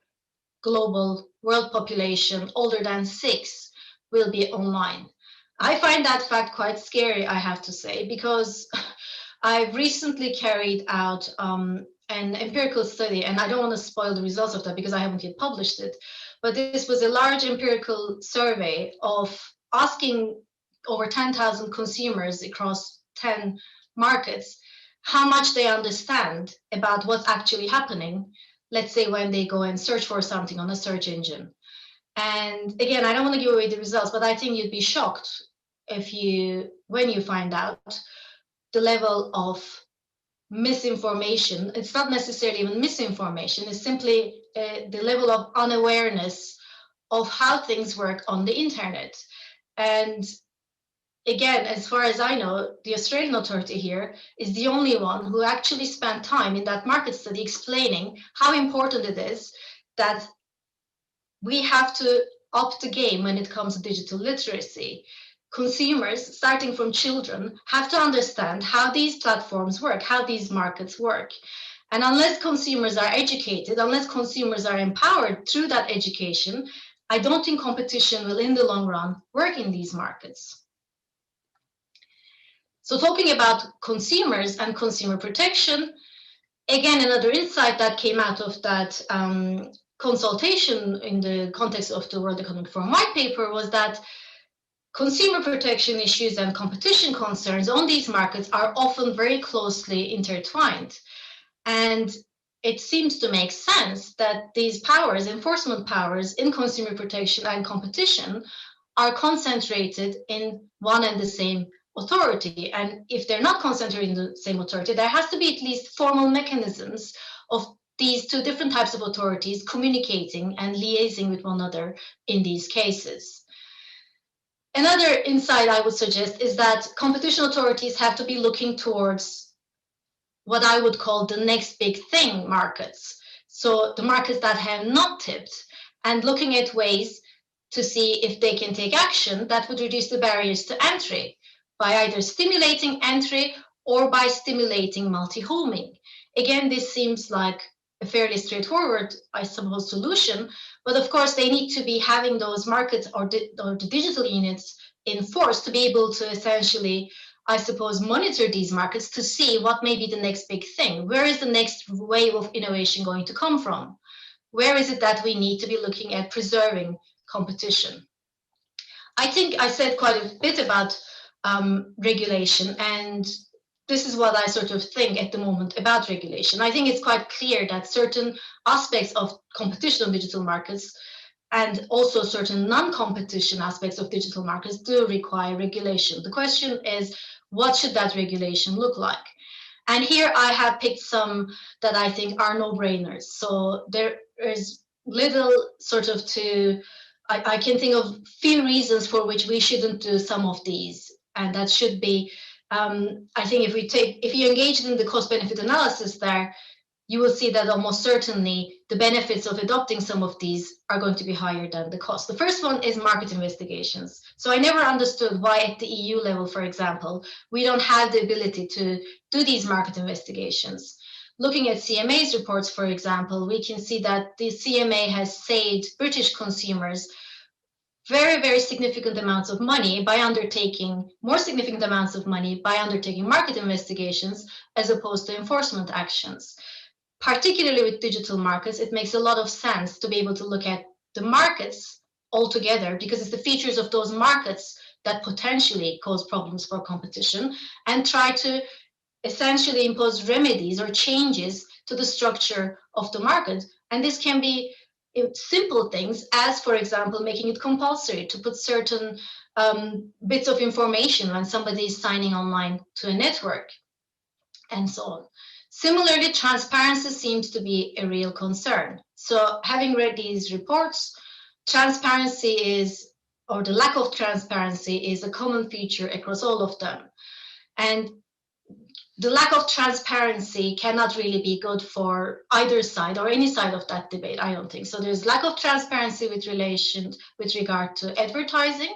global world population older than 6 will be online. I find that fact quite scary, I have to say, because I've recently carried out an empirical study, and I don't want to spoil the results of that because I haven't yet published it, but this was a large empirical survey of asking over 10,000 consumers across 10 markets how much they understand about what's actually happening let's say when they go and search for something on a search engine. And again, I don't want to give away the results, but I think you'd be shocked when you find out the level of misinformation. It's not necessarily even misinformation, it's simply the level of unawareness of how things work on the internet. And again, as far as I know, the Australian authority here is the only one who actually spent time in that market study explaining how important it is that we have to up the game when it comes to digital literacy. Consumers, starting from children, have to understand how these platforms work, how these markets work. And unless consumers are educated, unless consumers are empowered through that education, I don't think competition will, in the long run, work in these markets. So talking about consumers and consumer protection, again, another insight that came out of that consultation in the context of the World Economic Forum white paper was that consumer protection issues and competition concerns on these markets are often very closely intertwined. And it seems to make sense that these powers, enforcement powers in consumer protection and competition, are concentrated in one and the same authority. And if they're not concentrated in the same authority, there has to be at least formal mechanisms of these two different types of authorities communicating and liaising with one another in these cases. Another insight I would suggest is that competition authorities have to be looking towards what I would call the next big thing markets. So the markets that have not tipped, and looking at ways to see if they can take action that would reduce the barriers to entry by either stimulating entry or by stimulating multi-homing. Again, this seems like a fairly straightforward, I suppose, solution, but of course they need to be having those markets or the digital units in force to be able to essentially, I suppose, monitor these markets to see what may be the next big thing. Where is the next wave of innovation going to come from? Where is it that we need to be looking at preserving competition? I think I said quite a bit about regulation, and this is what I sort of think at the moment about regulation. I think it's quite clear that certain aspects of competition on digital markets and also certain non-competition aspects of digital markets do require regulation. The question is, what should that regulation look like? And here I have picked some that I think are no-brainers. So there is little sort of I can think of few reasons for which we shouldn't do some of these. And that should be, I think if you engage in the cost-benefit analysis there, you will see that almost certainly the benefits of adopting some of these are going to be higher than the cost. The first one is market investigations. So I never understood why at the EU level, for example, we don't have the ability to do these market investigations. Looking at CMA's reports, for example, we can see that the CMA has saved British consumers very, very significant amounts of money by undertaking more significant amounts of money by undertaking market investigations as opposed to enforcement actions. Particularly with digital markets, it makes a lot of sense to be able to look at the markets altogether because it's the features of those markets that potentially cause problems for competition and try to essentially impose remedies or changes to the structure of the market. And this can be simple things as, for example, making it compulsory to put certain bits of information when somebody is signing online to a network and so on. Similarly, transparency seems to be a real concern. So having read these reports, transparency is, or the lack of transparency is a common feature across all of them. And the lack of transparency cannot really be good for either side or any side of that debate, I don't think. So there's lack of transparency with regard to advertising.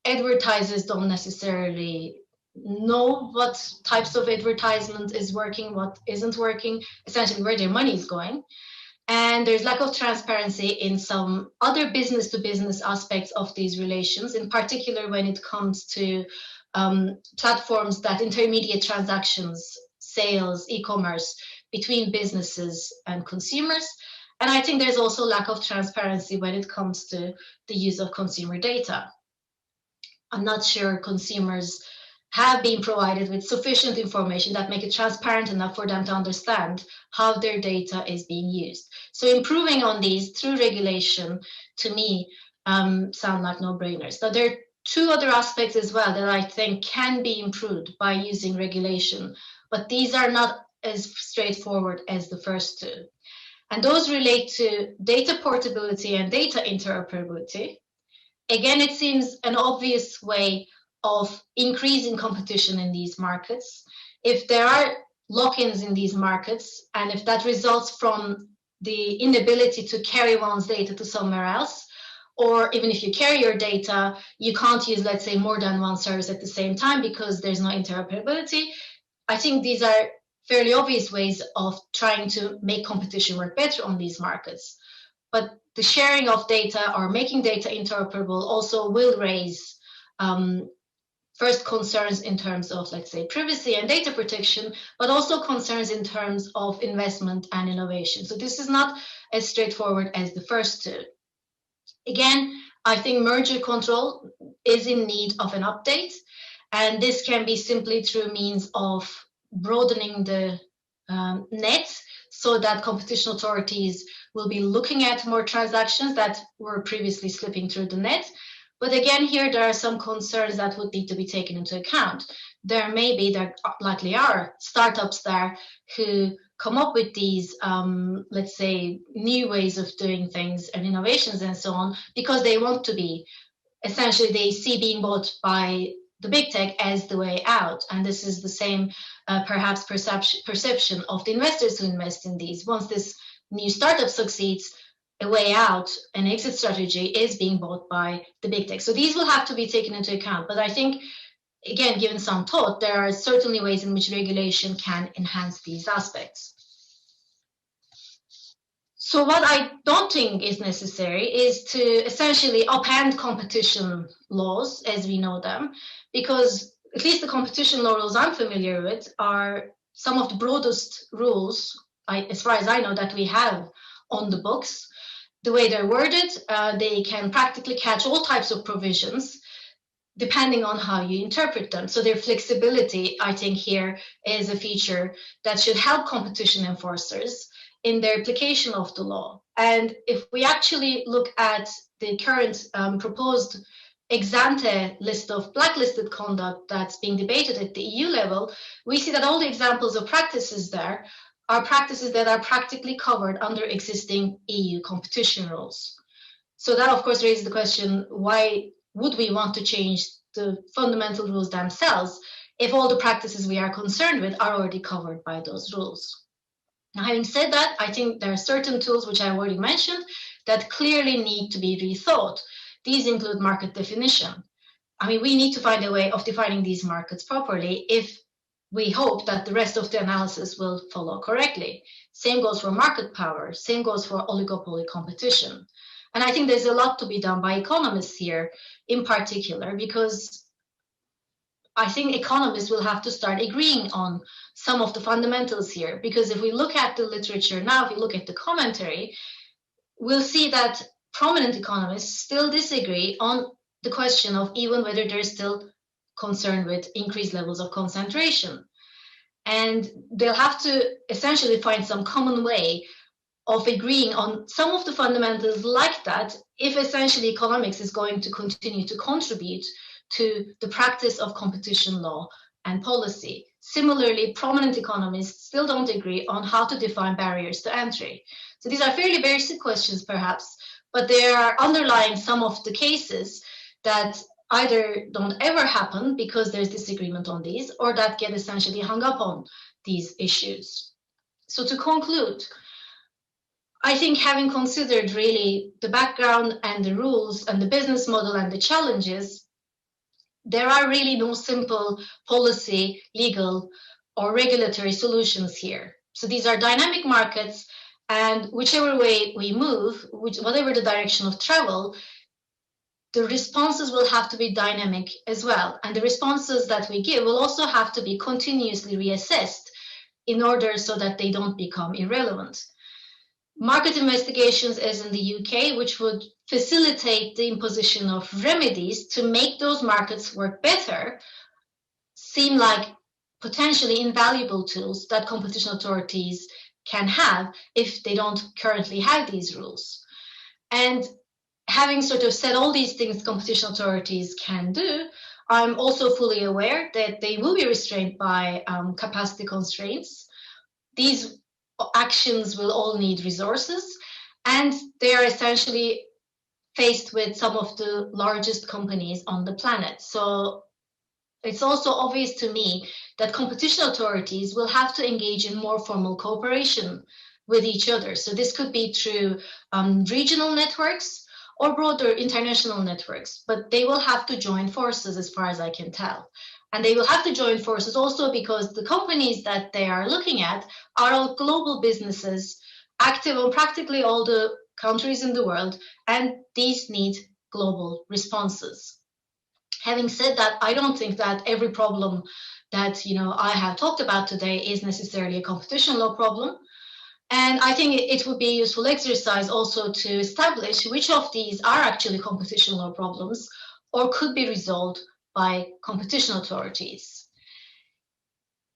Advertisers don't necessarily know what types of advertisement is working, what isn't working, essentially where their money is going. And there's lack of transparency in some other business-to-business aspects of these relations, in particular when it comes to platforms that intermediate transactions, sales, e-commerce between businesses and consumers. And I think there's also lack of transparency when it comes to the use of consumer data. I'm not sure consumers have been provided with sufficient information that make it transparent enough for them to understand how their data is being used. So improving on these through regulation, to me, sound like no-brainers. Now, there are two other aspects as well that I think can be improved by using regulation, but these are not as straightforward as the first two. And those relate to data portability and data interoperability. Again, it seems an obvious way of increasing competition in these markets. If there are lock-ins in these markets, and if that results from the inability to carry one's data to somewhere else, or even if you carry your data, you can't use, let's say, more than one service at the same time because there's no interoperability. I think these are fairly obvious ways of trying to make competition work better on these markets. But the sharing of data or making data interoperable also will raise first concerns in terms of, let's say, privacy and data protection, but also concerns in terms of investment and innovation. So this is not as straightforward as the first two. Again, I think merger control is in need of an update, and this can be simply through means of broadening the net so that competition authorities will be looking at more transactions that were previously slipping through the net. But again, here there are some concerns that would need to be taken into account. There likely are startups there who come up with these, let's say, new ways of doing things and innovations and so on, because they want to be, essentially they see being bought by the big tech as the way out. And this is the same, perhaps, perception of the investors who invest in these. Once this new startup succeeds, a way out, an exit strategy is being bought by the big tech. So these will have to be taken into account. But I think, again, given some thought, there are certainly ways in which regulation can enhance these aspects. So what I don't think is necessary is to essentially upend competition laws as we know them, because at least the competition law rules I'm familiar with are some of the broadest rules, as far as I know, that we have on the books. The way they're worded, they can practically catch all types of provisions depending on how you interpret them. So their flexibility, I think, here is a feature that should help competition enforcers in their application of the law. And if we actually look at the current proposed ex-ante list of blacklisted conduct that's being debated at the EU level, we see that all the examples of practices there are practices that are practically covered under existing EU competition rules. So that, of course, raises the question, why would we want to change the fundamental rules themselves if all the practices we are concerned with are already covered by those rules? Now, having said that, I think there are certain tools, which I already mentioned, that clearly need to be rethought. These include market definition. I mean, we need to find a way of defining these markets properly if we hope that the rest of the analysis will follow correctly. Same goes for market power, same goes for oligopoly competition. And I think there's a lot to be done by economists here in particular, because I think economists will have to start agreeing on some of the fundamentals here. Because if we look at the literature now, if we look at the commentary, we'll see that prominent economists still disagree on the question of even whether they're still concerned with increased levels of concentration. And they'll have to essentially find some common way of agreeing on some of the fundamentals like that, if essentially economics is going to continue to contribute to the practice of competition law and policy. Similarly, prominent economists still don't agree on how to define barriers to entry. So these are fairly basic questions, perhaps, but they are underlying some of the cases that either don't ever happen because there's disagreement on these, or that get essentially hung up on these issues. So to conclude, I think having considered really the background and the rules and the business model and the challenges, there are really no simple policy, legal, or regulatory solutions here. So these are dynamic markets, and whichever way we move, whatever the direction of travel, the responses will have to be dynamic as well. And the responses that we give will also have to be continuously reassessed in order so that they don't become irrelevant. Market investigations, as in the UK, which would facilitate the imposition of remedies to make those markets work better, seem like potentially invaluable tools that competition authorities can have if they don't currently have these rules. And having sort of said all these things competition authorities can do, I'm also fully aware that they will be restrained by capacity constraints. These actions will all need resources, and they are essentially faced with some of the largest companies on the planet. So it's also obvious to me that competition authorities will have to engage in more formal cooperation with each other. So this could be through regional networks or broader international networks, but they will have to join forces as far as I can tell. And they will have to join forces also because the companies that they are looking at are all global businesses active in practically all the countries in the world, and these need global responses. Having said that, I don't think that every problem that I have talked about today is necessarily a competition law problem. And I think it would be a useful exercise also to establish which of these are actually competition law problems or could be resolved by competition authorities.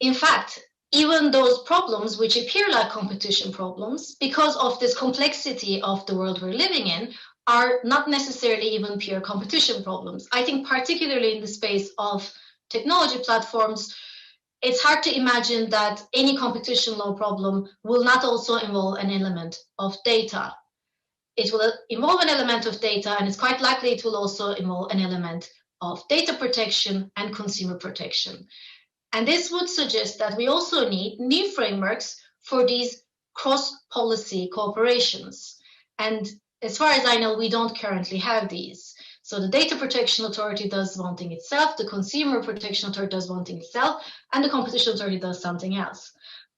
In fact, even those problems which appear like competition problems, because of this complexity of the world we're living in, are not necessarily even pure competition problems. I think particularly in the space of technology platforms, it's hard to imagine that any competition law problem will not also involve an element of data. It will involve an element of data, and it's quite likely it will also involve an element of data protection and consumer protection. And this would suggest that we also need new frameworks for these cross-policy cooperations. And as far as I know, we don't currently have these. So the Data Protection Authority does one thing itself, the Consumer Protection Authority does one thing itself, and the Competition Authority does something else.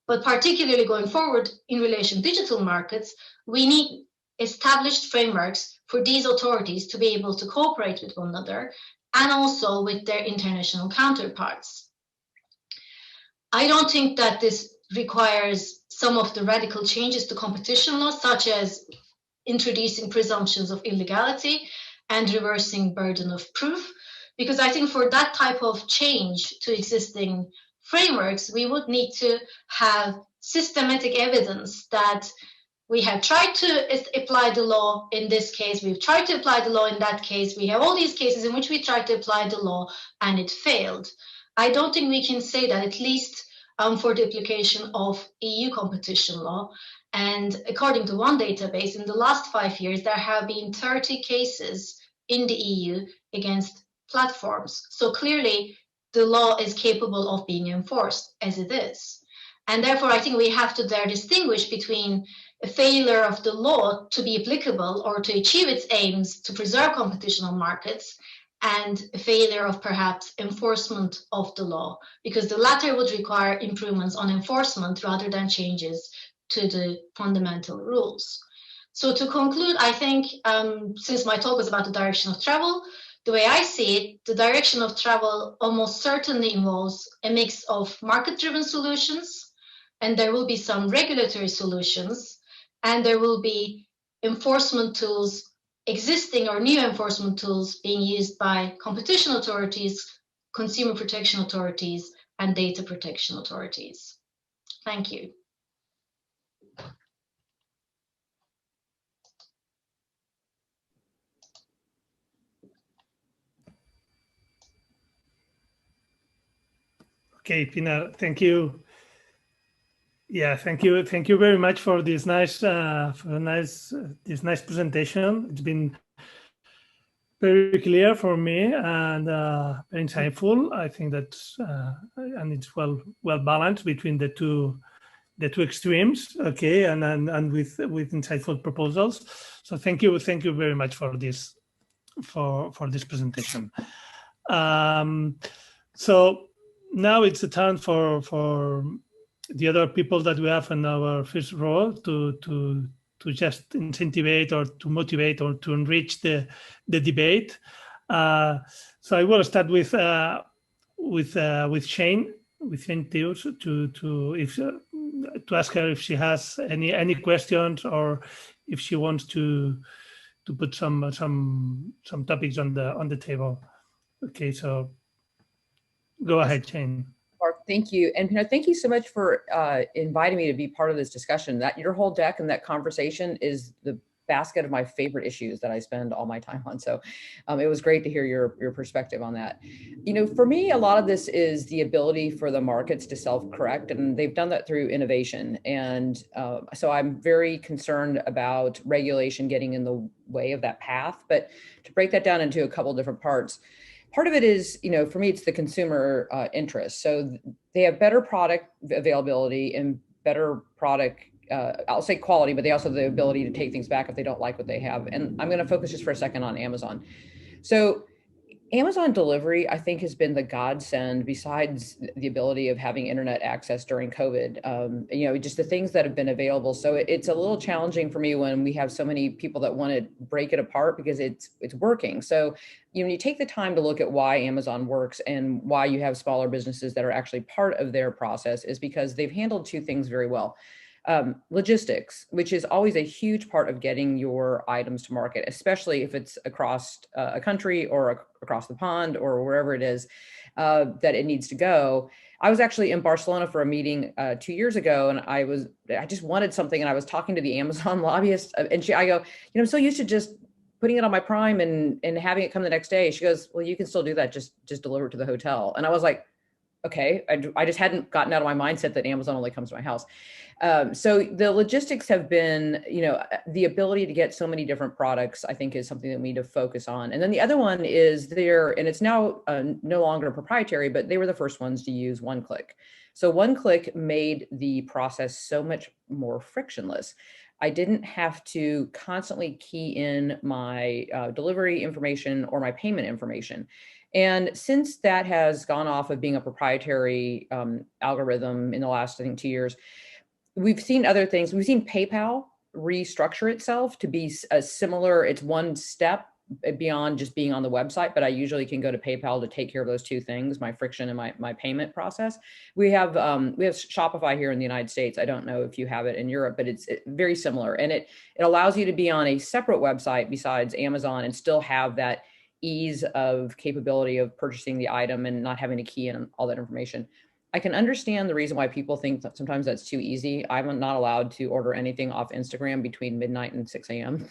But particularly going forward in relation to digital markets, we need established frameworks for these authorities to be able to cooperate with one another and also with their international counterparts. I don't think that this requires some of the radical changes to competition law, such as introducing presumptions of illegality and reversing burden of proof, because I think for that type of change to existing frameworks, we would need to have systematic evidence that we have tried to apply the law in this case, we've tried to apply the law in that case, we have all these cases in which we tried to apply the law and it failed. I don't think we can say that, at least for the application of EU competition law. And according to one database, in the last 5 years, there have been 30 cases in the EU against platforms. So clearly, the law is capable of being enforced as it is. And therefore, I think we have to there distinguish between a failure of the law to be applicable or to achieve its aims to preserve competition on markets and a failure of perhaps enforcement of the law, because the latter would require improvements on enforcement rather than changes to the fundamental rules. So to conclude, I think since my talk was about the direction of travel, the way I see it, the direction of travel almost certainly involves a mix of market-driven solutions, and there will be some regulatory solutions, and there will be enforcement tools, existing or new enforcement tools being used by competition authorities, consumer protection authorities, and data protection authorities. Thank you. Okay, Pinar, thank you. Yeah, thank you very much for this nice, this nice presentation. It's been very clear for me and very insightful. I think that's and it's well balanced between the two extremes. Okay, and with insightful proposals. So thank you very much for this this presentation. So now it's the time for the other people that we have in our first row to just incentivize or to motivate or to enrich the debate. So I will start with Shane Theus to ask her if she has any questions or if she wants to put some topics on the table. Okay, so Go ahead, Jane. Mark, thank you. And Pinar, thank you so much for inviting me to be part of this discussion. That your whole deck and that conversation is the basket of my favorite issues that I spend all my time on. So it was great to hear your perspective on that. You know, for me, a lot of this is the ability for the markets to self-correct, and they've done that through innovation. And so I'm very concerned about regulation getting in the way of that path. But to break that down into a couple different parts, part of it is, you know, for me, it's the consumer interest. So they have better product availability and better product, I'll say quality, but they also have the ability to take things back if they don't like what they have. And I'm going to focus just for a second on Amazon. So Amazon delivery, I think, has been the godsend besides the ability of having internet access during COVID, you know, just the things that have been available. So it's a little challenging for me when we have so many people that want to break it apart because it's working. So, you know, when you take the time to look at why Amazon works and why you have smaller businesses that are actually part of their process is because they've handled two things very well. Logistics, which is always a huge part of getting your items to market, especially if it's across a country or across the pond or wherever it is that it needs to go. I was actually in Barcelona for a meeting 2 years ago, and I just wanted something, and I was talking to the Amazon lobbyist, and I go, you know, I'm so used to just putting it on my Prime and having it come the next day. She goes, well, you can still do that, just deliver it to the hotel. And I was like, okay, I just hadn't gotten out of my mindset that Amazon only comes to my house. So the logistics have been, you know, the ability to get so many different products, I think, is something that we need to focus on. And then the other one is and it's now no longer proprietary, but they were the first ones to use one-click. So one-click made the process so much more frictionless. I didn't have to constantly key in my delivery information or my payment information. And since that has gone off of being a proprietary algorithm in the last, I think, 2 years, we've seen other things. We've seen PayPal restructure itself to be a similar, it's one step beyond just being on the website, but I usually can go to PayPal to take care of those two things, my friction and my payment process. We have Shopify here in the United States. I don't know if you have it in Europe, but it's very similar. And it allows you to be on a separate website besides Amazon and still have that ease of capability of purchasing the item and not having to key in all that information. I can understand the reason why people think that sometimes that's too easy. I'm not allowed to order anything off Instagram between midnight and 6 a.m.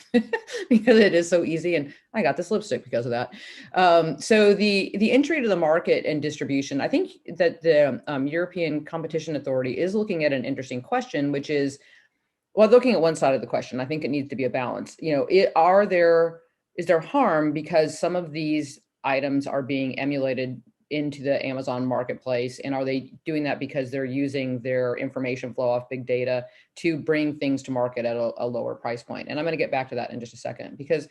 because it is so easy. And I got this lipstick because of that. So the entry to the market and distribution, I think that the European Competition Authority is looking at an interesting question, which is, well, looking at one side of the question, I think it needs to be a balance. You know, is there harm because some of these items are being emulated into the Amazon marketplace? And are they doing that because they're using their information flow off big data to bring things to market at a lower price point? And I'm going to get back to that in just a second, because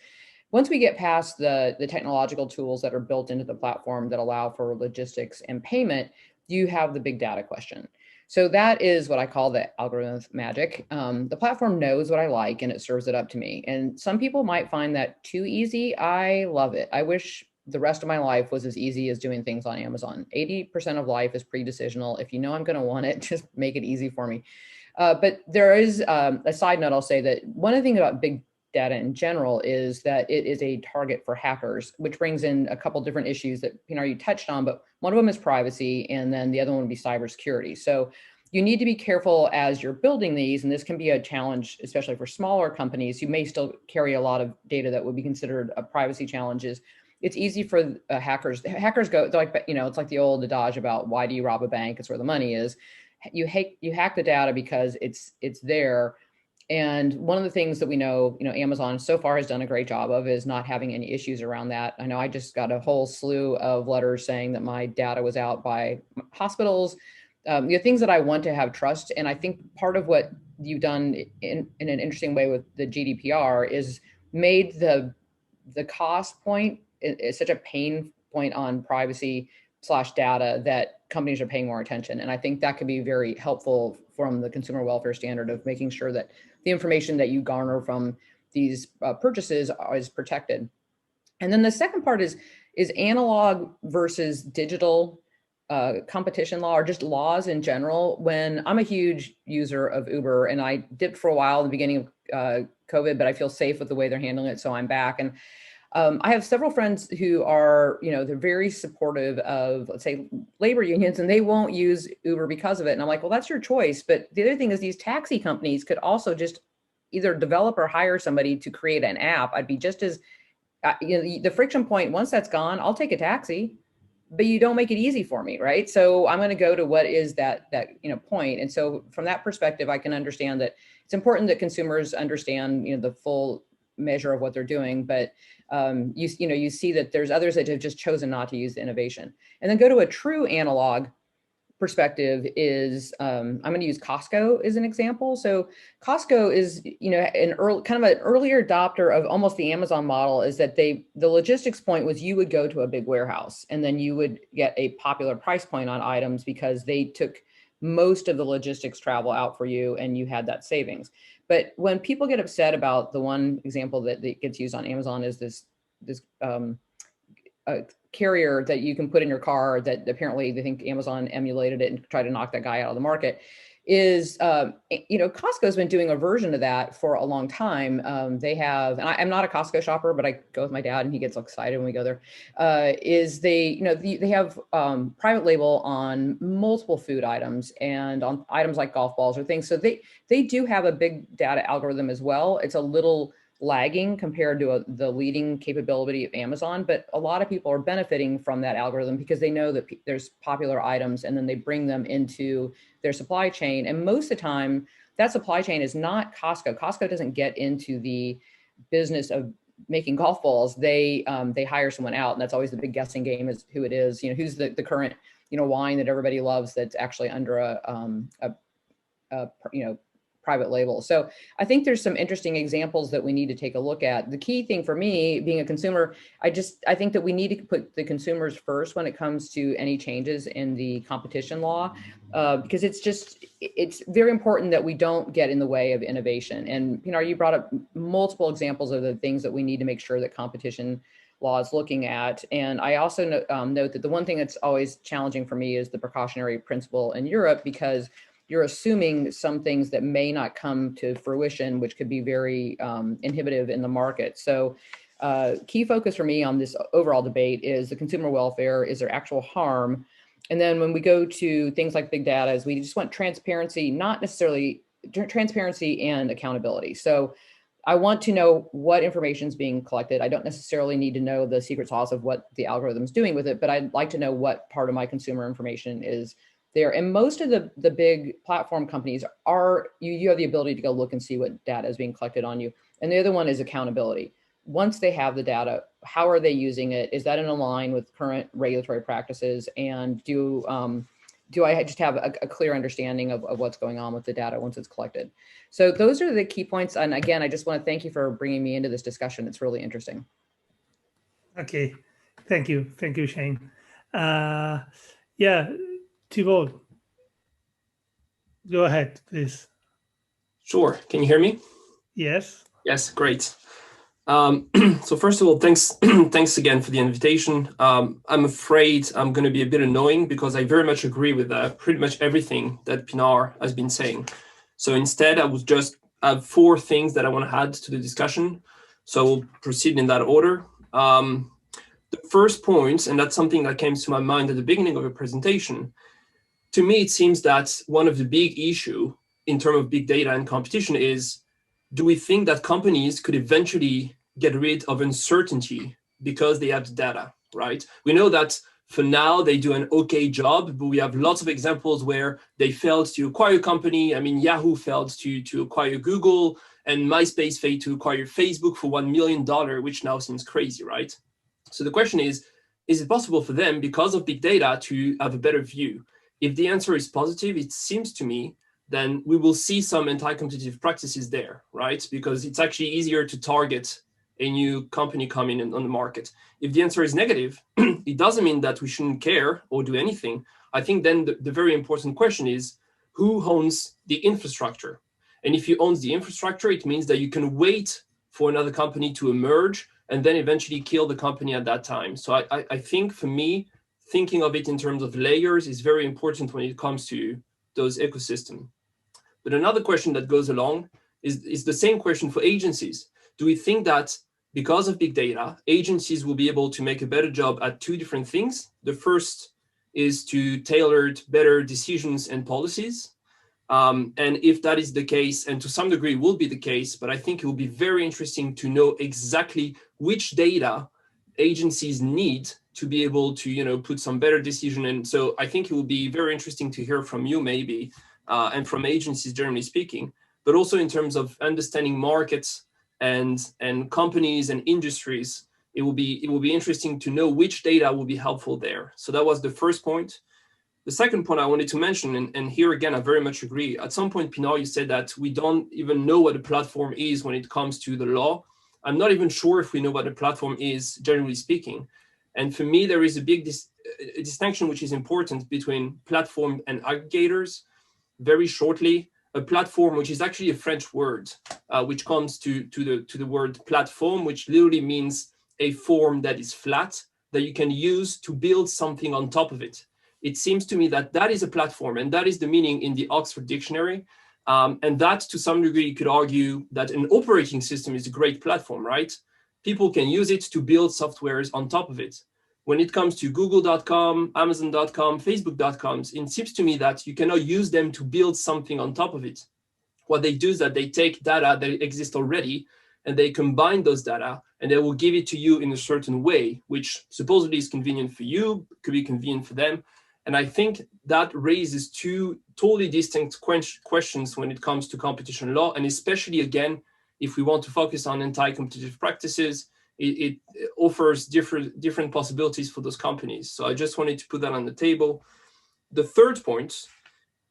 once we get past the technological tools that are built into the platform that allow for logistics and payment, you have the big data question. So that is what I call the algorithmic magic. The platform knows what I like and it serves it up to me. And some people might find that too easy. I love it. I wish the rest of my life was as easy as doing things on Amazon. 80% of life is pre-decisional. If you know I'm going to want it, just make it easy for me. But there is a side note. I'll say that one of the things about big data in general is that it is a target for hackers, which brings in a couple different issues that, Pinar, you touched on, but one of them is privacy, and then the other one would be cybersecurity. So you need to be careful as you're building these, and this can be a challenge, especially for smaller companies who may still carry a lot of data that would be considered privacy challenges. It's easy for hackers. Hackers go, they're like, you know, it's like the old adage about why do you rob a bank? It's where the money is. You hack the data because it's there. And one of the things that we know, Amazon so far has done a great job of is not having any issues around that. I know I just got a whole slew of letters saying that my data was out by hospitals, things that I want to have trust. And I think part of what you've done in an interesting way with the GDPR is made the cost point is such a pain point on privacy / data that companies are paying more attention. And I think that could be very helpful from the consumer welfare standard of making sure that the information that you garner from these purchases is protected. And then the second part is analog versus digital competition law, or just laws in general. When I'm a huge user of Uber, and I dipped for a while at the beginning of COVID, but I feel safe with the way they're handling it, so I'm back. And I have several friends who are, they're very supportive of, let's say, labor unions, and they won't use Uber because of it. And I'm like, well, that's your choice. But the other thing is these taxi companies could also just either develop or hire somebody to create an app. I'd be just as, the friction point, once that's gone, I'll take a taxi, but you don't make it easy for me, right? So I'm going to go to what is that point. And so from that perspective, I can understand that it's important that consumers understand, the full measure of what they're doing, but you see that there's others that have just chosen not to use the innovation. And then go to a true analog perspective is, I'm going to use Costco as an example. So Costco is, an earlier adopter of almost the Amazon model, is that the logistics point was you would go to a big warehouse and then you would get a popular price point on items because they took most of the logistics travel out for you and you had that savings. But when people get upset about the one example that gets used on Amazon is this carrier that you can put in your car that apparently they think Amazon emulated it and tried to knock that guy out of the market, is, Costco's been doing a version of that for a long time. They have, and I'm not a Costco shopper, but I go with my dad and he gets excited when we go there, they have private label on multiple food items and on items like golf balls or things. So they do have a big data algorithm as well. It's a little lagging compared to the leading capability of Amazon, but a lot of people are benefiting from that algorithm because they know that there's popular items and then they bring them into their supply chain. And most of the time, that supply chain is not Costco. Costco doesn't get into the business of making golf balls. They hire someone out, and that's always the big guessing game, is who it is. Who's the current wine that everybody loves that's actually under a private label. So I think there's some interesting examples that we need to take a look at. The key thing for me, being a consumer, I think that we need to put the consumers first when it comes to any changes in the competition law, because it's very important that we don't get in the way of innovation. And Pinar, you brought up multiple examples of the things that we need to make sure that competition law is looking at. And I also note that the one thing that's always challenging for me is the precautionary principle in Europe, because you're assuming some things that may not come to fruition, which could be very inhibitive in the market. So key focus for me on this overall debate is the consumer welfare. Is there actual harm? And then when we go to things like big data, is we just want transparency, not necessarily transparency and accountability. So I want to know what information is being collected. I don't necessarily need to know the secret sauce of what the algorithm is doing with it, but I'd like to know what part of my consumer information is there. And most of the big platform companies are, you have the ability to go look and see what data is being collected on you. And the other one is accountability. Once they have the data, how are they using it? Is that in line with current regulatory practices? And do I just have a clear understanding of what's going on with the data once it's collected? So those are the key points. And again, I just want to thank you for bringing me into this discussion. It's really interesting. Okay, thank you. Thank you, Shane. Yeah, Thibault, go ahead, please. Sure. Can you hear me? Yes. Yes, great. So first of all, thanks again for the invitation. I'm afraid I'm going to be a bit annoying because I very much agree with pretty much everything that Pinar has been saying. So instead, I will just have 4 things that I want to add to the discussion. So we'll proceed in that order. The first point, and that's something that came to my mind at the beginning of the presentation, to me, it seems that one of the big issue in terms of big data and competition is, do we think that companies could eventually get rid of uncertainty because they have the data, right? We know that for now they do an okay job, but we have lots of examples where they failed to acquire a company. I mean, Yahoo failed to acquire Google, and MySpace failed to acquire Facebook for $1 million, which now seems crazy, right? So the question is it possible for them, because of big data, to have a better view? If the answer is positive, it seems to me, then we will see some anti-competitive practices there, right? Because it's actually easier to target a new company coming in on the market. If the answer is negative, it doesn't mean that we shouldn't care or do anything. I think then the very important question is, who owns the infrastructure? And if you own the infrastructure, it means that you can wait for another company to emerge and then eventually kill the company at that time. So I think, for me, thinking of it in terms of layers is very important when it comes to those ecosystems. But another question that goes along is the same question for agencies. Do we think that because of big data, agencies will be able to make a better job at two different things. The first is to tailor better decisions and policies. And if that is the case, and to some degree will be the case, but I think it will be very interesting to know exactly which data agencies need to be able to, put some better decision. And so I think it will be very interesting to hear from you maybe, and from agencies generally speaking, but also in terms of understanding markets and companies and industries. It will be interesting to know which data will be helpful there. So that was the first point. The second point I wanted to mention, and here again, I very much agree. At some point, Pinar, you said that we don't even know what a platform is when it comes to the law. I'm not even sure if we know what a platform is, generally speaking. And for me, there is a big distinction which is important between platform and aggregators. Very shortly, a platform, which is actually a French word, which comes to the word platform, which literally means a form that is flat, that you can use to build something on top of it. It seems to me that that is a platform, and that is the meaning in the Oxford Dictionary. And that, to some degree, you could argue that an operating system is a great platform, right? People can use it to build softwares on top of it. When it comes to Google.com, Amazon.com, Facebook.com, it seems to me that you cannot use them to build something on top of it. What they do is that they take data that exists already, and they combine those data, and they will give it to you in a certain way, which supposedly is convenient for you, could be convenient for them. And I think that raises two totally distinct questions when it comes to competition law, and especially, again, if we want to focus on anti-competitive practices, it offers different possibilities for those companies. So I just wanted to put that on the table. The third point,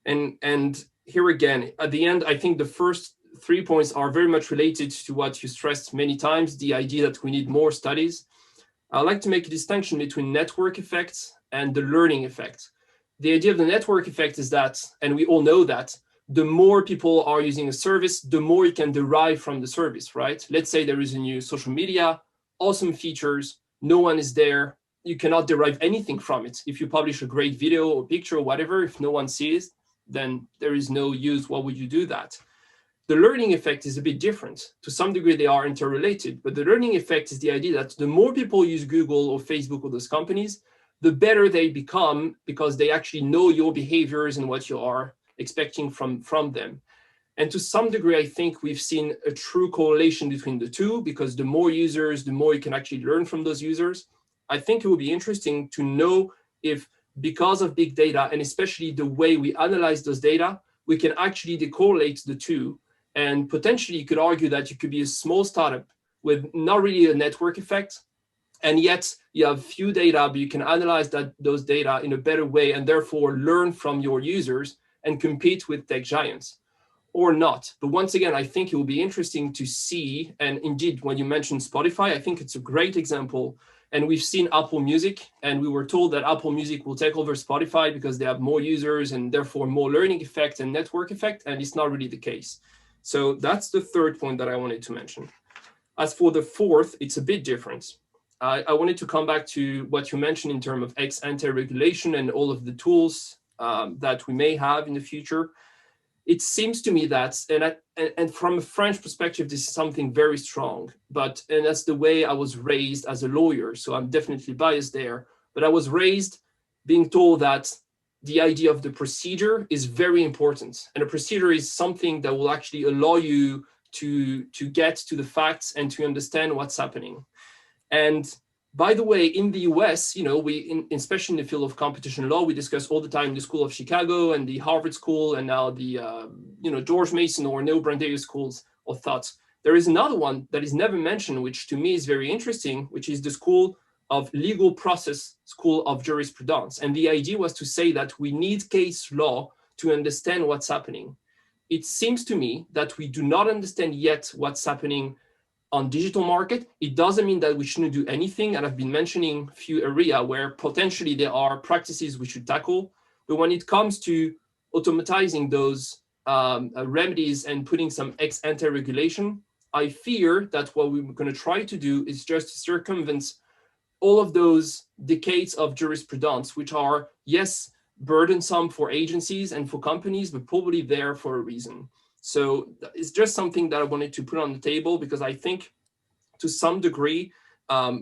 and here again, at the end, I think the first 3 points are very much related to what you stressed many times, the idea that we need more studies. I'd like to make a distinction between network effects and the learning effect. The idea of the network effect is that, and we all know that, the more people are using a service, the more you can derive from the service, right? Let's say there is a new social media, awesome features, no one is there, you cannot derive anything from it. If you publish a great video or picture or whatever, if no one sees, then there is no use. Why would you do that? The learning effect is a bit different. To some degree, they are interrelated, but the learning effect is the idea that the more people use Google or Facebook or those companies, the better they become because they actually know your behaviors and what you are expecting from them. And to some degree, I think we've seen a true correlation between the two, because the more users, the more you can actually learn from those users. I think it would be interesting to know if, because of big data, and especially the way we analyze those data, we can actually decorrelate the two. And potentially you could argue that you could be a small startup with not really a network effect, and yet you have few data, but you can analyze those data in a better way and therefore learn from your users and compete with tech giants, or not. But once again, I think it will be interesting to see, and indeed, when you mentioned Spotify, I think it's a great example. And we've seen Apple Music, and we were told that Apple Music will take over Spotify because they have more users and therefore more learning effect and network effect, and it's not really the case. So that's the third point that I wanted to mention. As for the fourth, it's a bit different. I wanted to come back to what you mentioned in terms of ex-ante regulation and all of the tools that we may have in the future. It seems to me that, and from a French perspective, this is something very strong, and that's the way I was raised as a lawyer, so I'm definitely biased there, but I was raised being told that the idea of the procedure is very important, and a procedure is something that will actually allow you to get to the facts and to understand what's happening. And by the way, in the US, especially in the field of competition law, we discuss all the time the School of Chicago and the Harvard School, and now the George Mason or Neil Brandeis schools of thought. There is another one that is never mentioned, which to me is very interesting, which is the School of Legal Process, School of Jurisprudence. And the idea was to say that we need case law to understand what's happening. It seems to me that we do not understand yet what's happening on digital market. It doesn't mean that we shouldn't do anything, and I've been mentioning a few areas where potentially there are practices we should tackle. But when it comes to automatizing those remedies and putting some ex-ante regulation, I fear that what we're going to try to do is just circumvent all of those decades of jurisprudence, which are, yes, burdensome for agencies and for companies, but probably there for a reason. So it's just something that I wanted to put on the table, because I think to some degree,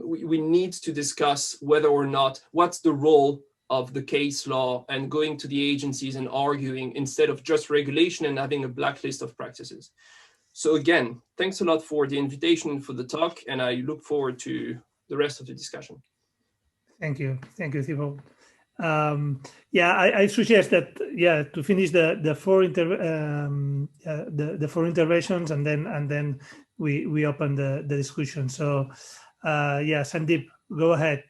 we need to discuss whether or not, what's the role of the case law and going to the agencies and arguing instead of just regulation and having a blacklist of practices. So again, thanks a lot for the invitation, for the talk, and I look forward to the rest of the discussion. Thank you, Thibault. Yeah, I suggest that to finish the four interventions and then we open the discussion. So Sandeep, go ahead.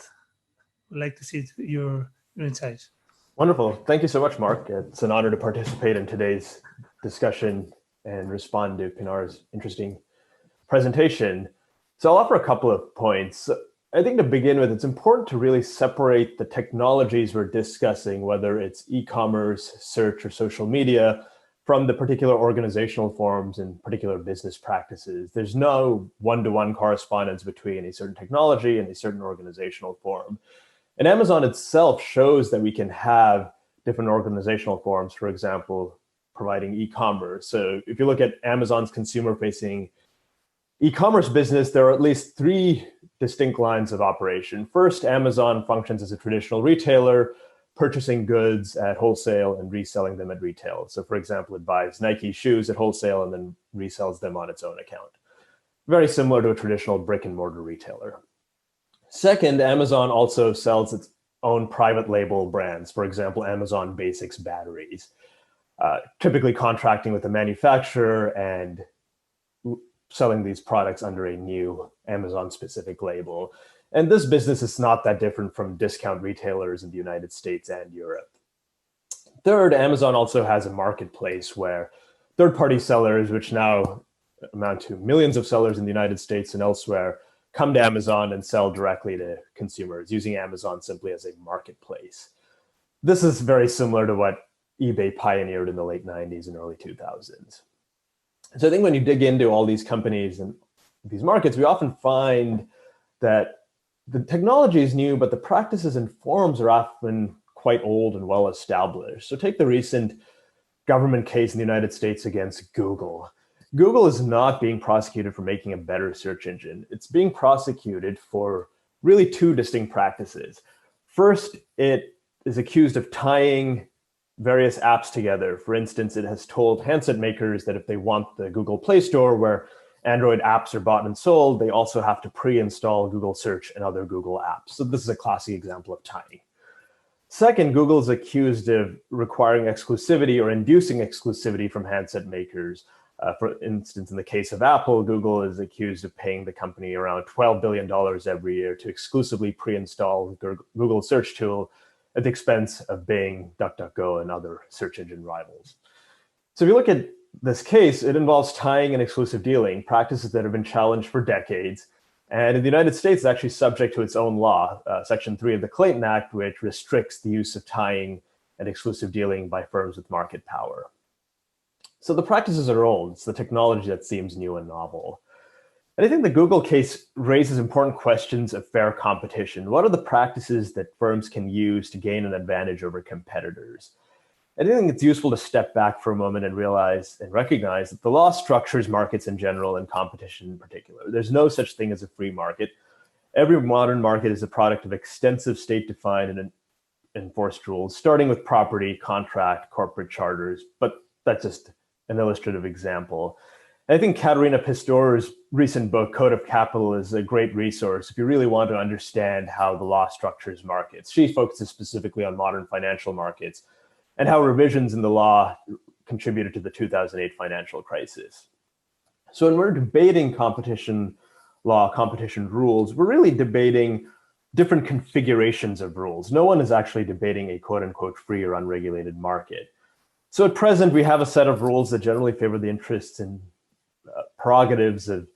I'd like to see your insights. Wonderful. Thank you so much, Mark. It's an honor to participate in today's discussion and respond to Pinar's interesting presentation. So I'll offer a couple of points. I think to begin with, it's important to really separate the technologies we're discussing, whether it's e-commerce, search, or social media, from the particular organizational forms and particular business practices. There's no one-to-one correspondence between a certain technology and a certain organizational form. And Amazon itself shows that we can have different organizational forms, for example, providing e-commerce. So if you look at Amazon's consumer-facing e-commerce business, there are at least three distinct lines of operation. First, Amazon functions as a traditional retailer, purchasing goods at wholesale and reselling them at retail. So for example, it buys Nike shoes at wholesale and then resells them on its own account. Very similar to a traditional brick and mortar retailer. Second, Amazon also sells its own private label brands, for example, Amazon Basics batteries, typically contracting with the manufacturer and selling these products under a new Amazon-specific label. And this business is not that different from discount retailers in the United States and Europe. Third, Amazon also has a marketplace where third-party sellers, which now amount to millions of sellers in the United States and elsewhere, come to Amazon and sell directly to consumers, using Amazon simply as a marketplace. This is very similar to what eBay pioneered in the late 90s and early 2000s. So I think when you dig into all these companies and these markets, we often find that the technology is new, but the practices and forms are often quite old and well established. So take the recent government case in the United States against Google. Google is not being prosecuted for making a better search engine. It's being prosecuted for really two distinct practices. First, it is accused of tying various apps together. For instance, it has told handset makers that if they want the Google Play Store where Android apps are bought and sold, they also have to pre-install Google Search and other Google apps. So this is a classic example of tying. Second, Google is accused of requiring exclusivity or inducing exclusivity from handset makers. For instance, in the case of Apple, Google is accused of paying the company around $12 billion every year to exclusively pre-install Google search tool at the expense of Bing, DuckDuckGo, and other search engine rivals. So if you look at this case, it involves tying and exclusive dealing, practices that have been challenged for decades. And in the United States, it's actually subject to its own law, Section 3 of the Clayton Act, which restricts the use of tying and exclusive dealing by firms with market power. So the practices are old. It's the technology that seems new and novel. And I think the Google case raises important questions of fair competition. What are the practices that firms can use to gain an advantage over competitors? And I think it's useful to step back for a moment and realize and recognize that the law structures markets in general and competition in particular. There's no such thing as a free market. Every modern market is a product of extensive state-defined and enforced rules, starting with property, contract, corporate charters, but that's just an illustrative example. And I think Katerina Pistor's recent book, Code of Capital, is a great resource if you really want to understand how the law structures markets. She focuses specifically on modern financial markets and how revisions in the law contributed to the 2008 financial crisis. So when we're debating competition law, competition rules, we're really debating different configurations of rules. No one is actually debating a quote unquote free or unregulated market. So at present, we have a set of rules that generally favor the interests and prerogatives of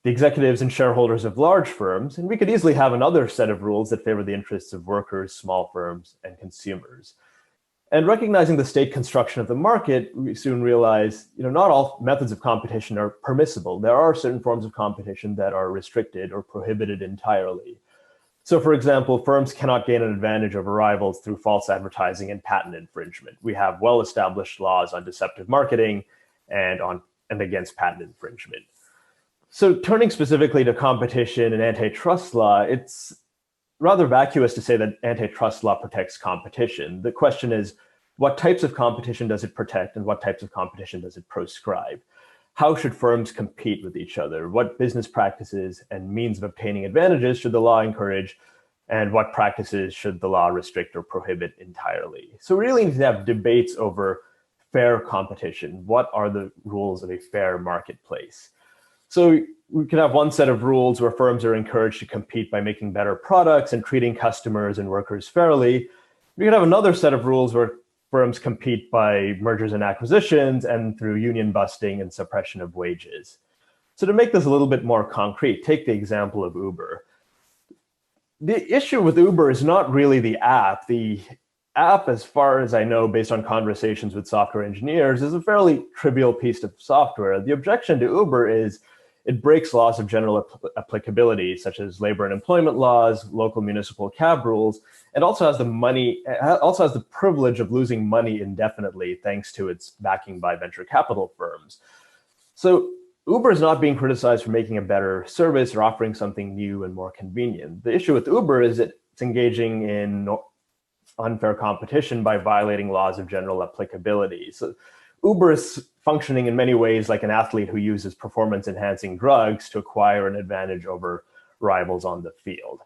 the executives and shareholders of large firms. And we could easily have another set of rules that favor the interests of workers, small firms, and consumers. And recognizing the state construction of the market, we soon realize, not all methods of competition are permissible. There are certain forms of competition that are restricted or prohibited entirely. So for example, firms cannot gain an advantage over rivals through false advertising and patent infringement. We have well-established laws on deceptive marketing and against patent infringement. So turning specifically to competition and antitrust law, it's rather vacuous to say that antitrust law protects competition. The question is, what types of competition does it protect and what types of competition does it proscribe? How should firms compete with each other? What business practices and means of obtaining advantages should the law encourage? And what practices should the law restrict or prohibit entirely? So we really need to have debates over fair competition. What are the rules of a fair marketplace? So we could have one set of rules where firms are encouraged to compete by making better products and treating customers and workers fairly. We could have another set of rules where firms compete by mergers and acquisitions and through union busting and suppression of wages. So to make this a little bit more concrete, take the example of Uber. The issue with Uber is not really the app. The app, as far as I know, based on conversations with software engineers, is a fairly trivial piece of software. The objection to Uber is it breaks laws of general applicability, such as labor and employment laws, local municipal cab rules, and also has the privilege of losing money indefinitely thanks to its backing by venture capital firms. So Uber is not being criticized for making a better service or offering something new and more convenient. The issue with Uber is that it's engaging in unfair competition by violating laws of general applicability. So Uber is functioning in many ways like an athlete who uses performance-enhancing drugs to acquire an advantage over rivals on the field.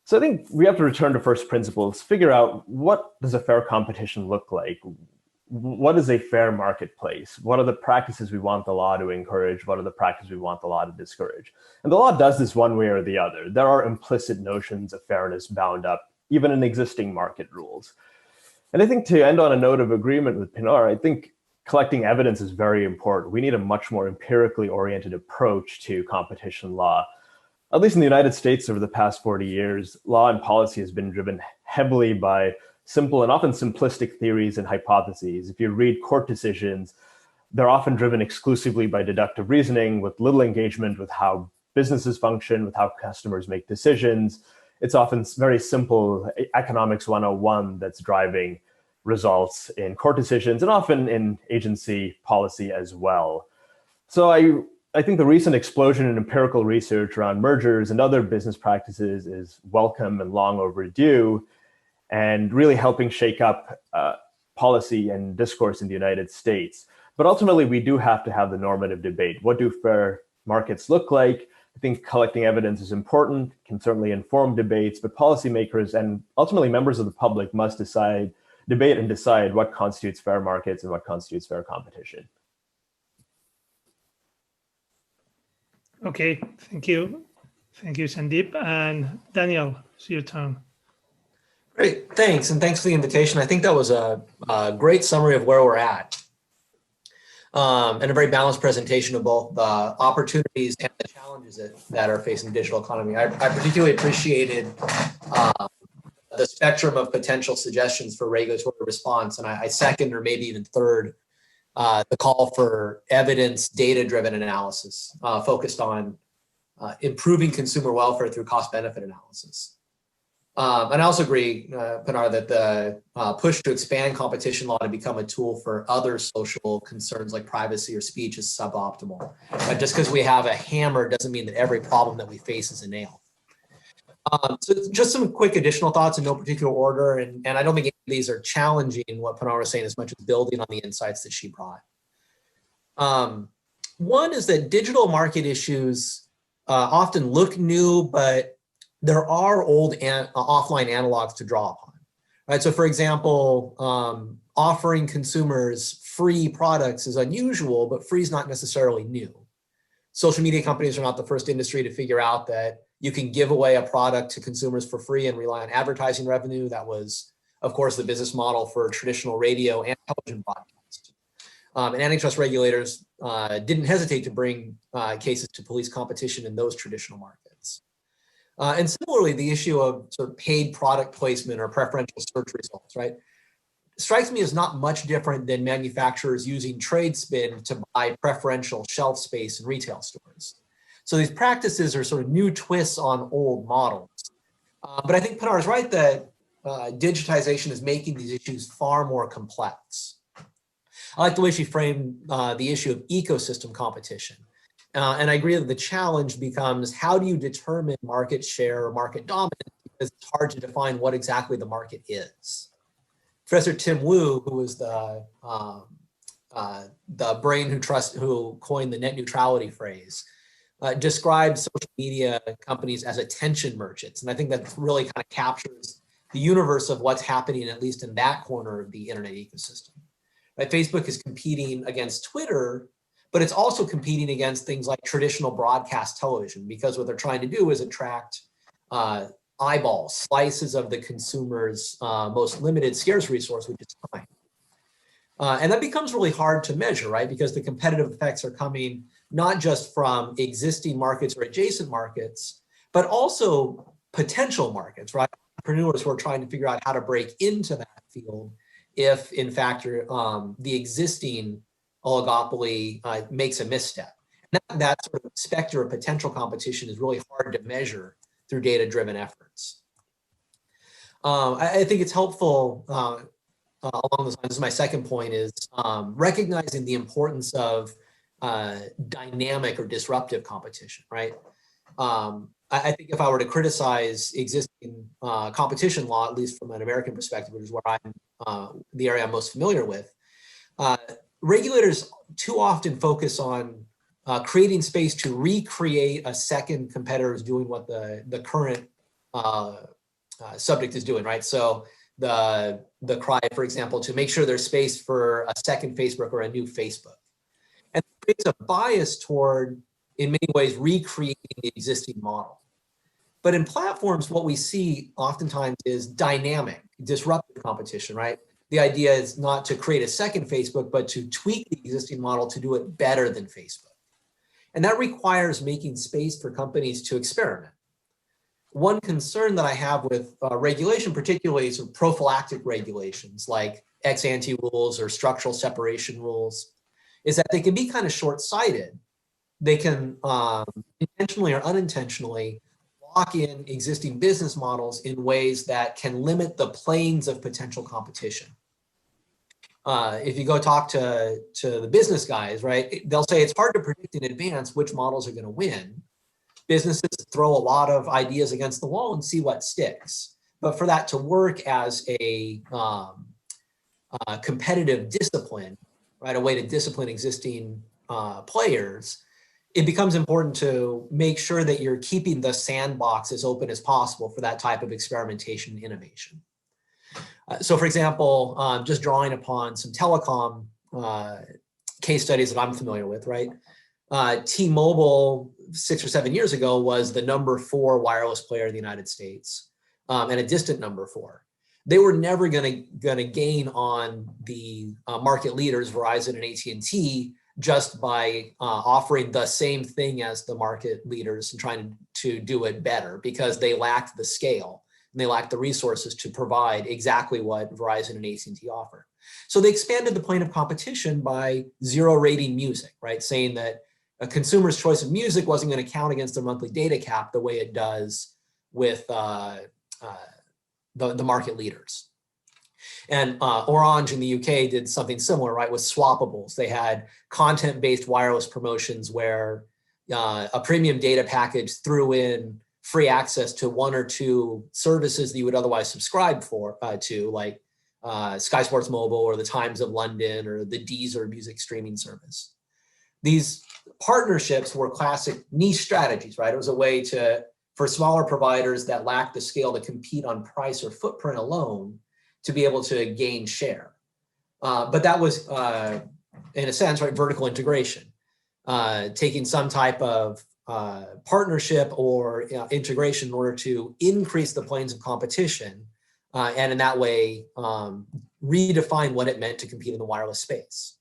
So I think we have to return to first principles, figure out what does a fair competition look like? What is a fair marketplace? What are the practices we want the law to encourage? What are the practices we want the law to discourage? And the law does this one way or the other. There are implicit notions of fairness bound up, even in existing market rules. And I think to end on a note of agreement with Pinar, I think collecting evidence is very important. We need a much more empirically oriented approach to competition law. At least in the United States over the past 40 years, law and policy has been driven heavily by simple and often simplistic theories and hypotheses. If you read court decisions, they're often driven exclusively by deductive reasoning with little engagement with how businesses function, with how customers make decisions. It's often very simple economics 101 that's driving results in court decisions and often in agency policy as well. So I think the recent explosion in empirical research around mergers and other business practices is welcome and long overdue, and really helping shake up policy and discourse in the United States. But ultimately, we do have to have the normative debate. What do fair markets look like? I think collecting evidence is important, can certainly inform debates, but policymakers and ultimately members of the public must debate and decide what constitutes fair markets and what constitutes fair competition. Okay, thank you. Thank you, Sandeep. And Daniel, it's your turn. Great, thanks. And thanks for the invitation. I think that was a great summary of where we're at. And a very balanced presentation of both the opportunities and the challenges that are facing the digital economy. I particularly appreciated the spectrum of potential suggestions for regulatory response. And I second, or maybe even third, the call for evidence data-driven analysis focused on improving consumer welfare through cost-benefit analysis. And I also agree, Pinar, that the push to expand competition law to become a tool for other social concerns like privacy or speech is suboptimal. Just because we have a hammer doesn't mean that every problem that we face is a nail. So just some quick additional thoughts in no particular order, and I don't think any of these are challenging what Pinar was saying as much as building on the insights that she brought. One is that digital market issues often look new, but there are old offline analogs to draw upon, right? So for example, offering consumers free products is unusual, but free is not necessarily new. Social media companies are not the first industry to figure out that you can give away a product to consumers for free and rely on advertising revenue. That was, of course, the business model for traditional radio and television broadcast. And antitrust regulators didn't hesitate to bring cases to police competition in those traditional markets. And similarly, the issue of sort of paid product placement or preferential search results, right, strikes me as not much different than manufacturers using trade spin to buy preferential shelf space in retail stores. So these practices are sort of new twists on old models. But I think Pinar is right that digitization is making these issues far more complex. I like the way she framed the issue of ecosystem competition. And I agree that the challenge becomes, how do you determine market share or market dominance? Because it's hard to define what exactly the market is. Professor Tim Wu, who was the brain who coined the net neutrality phrase, described social media companies as attention merchants. And I think that really kind of captures the universe of what's happening, at least in that corner of the internet ecosystem. Right? Facebook is competing against Twitter, but it's also competing against things like traditional broadcast television, because what they're trying to do is attract eyeballs, slices of the consumer's most limited, scarce resource, which is time. And that becomes really hard to measure, right? Because the competitive effects are coming not just from existing markets or adjacent markets, but also potential markets, right? Entrepreneurs who are trying to figure out how to break into that field if, in fact, the existing oligopoly makes a misstep. And that sort of specter of potential competition is really hard to measure through data-driven efforts. I think it's helpful along those lines. This is my second point, is recognizing the importance of dynamic or disruptive competition, right? I think if I were to criticize existing competition law, at least from an American perspective, which is where I'm the area I'm most familiar with, regulators too often focus on creating space to recreate a second competitor who's doing what the current subject is doing, right? So the cry, for example, to make sure there's space for a second Facebook or a new Facebook. And it creates a bias toward, in many ways, recreating the existing model. But in platforms, what we see oftentimes is dynamic, disruptive competition, right? The idea is not to create a second Facebook, but to tweak the existing model to do it better than Facebook. And that requires making space for companies to experiment. One concern that I have with regulation, particularly sort of prophylactic regulations like ex-ante rules or structural separation rules, is that they can be kind of short-sighted. They can intentionally or unintentionally lock in existing business models in ways that can limit the planes of potential competition. If you go talk to the business guys, right, they'll say it's hard to predict in advance which models are going to win. Businesses throw a lot of ideas against the wall and see what sticks. But for that to work as a competitive discipline, right, a way to discipline existing players, it becomes important to make sure that you're keeping the sandbox as open as possible for that type of experimentation and innovation. So for example, just drawing upon some telecom case studies that I'm familiar with, right? T-Mobile 6 or 7 years ago was the #4 wireless player in the United States, and a distant #4. They were never gonna gain on the market leaders, Verizon and AT&T, just by offering the same thing as the market leaders and trying to do it better, because they lacked the scale and they lacked the resources to provide exactly what Verizon and AT&T offer. So they expanded the plane of competition by zero rating music, right? Saying that a consumer's choice of music wasn't going to count against their monthly data cap the way it does with the market leaders. And Orange in the UK did something similar, right, with swappables. They had content-based wireless promotions where a premium data package threw in free access to 1 or 2 services that you would otherwise subscribe to, like Sky Sports Mobile or the Times of London or the Deezer music streaming service. These partnerships were classic niche strategies, right? It was a way for smaller providers that lacked the scale to compete on price or footprint alone to be able to gain share. But that was, in a sense, right, vertical integration, taking some type of partnership or integration in order to increase the planes of competition, and in that way redefine what it meant to compete in the wireless space.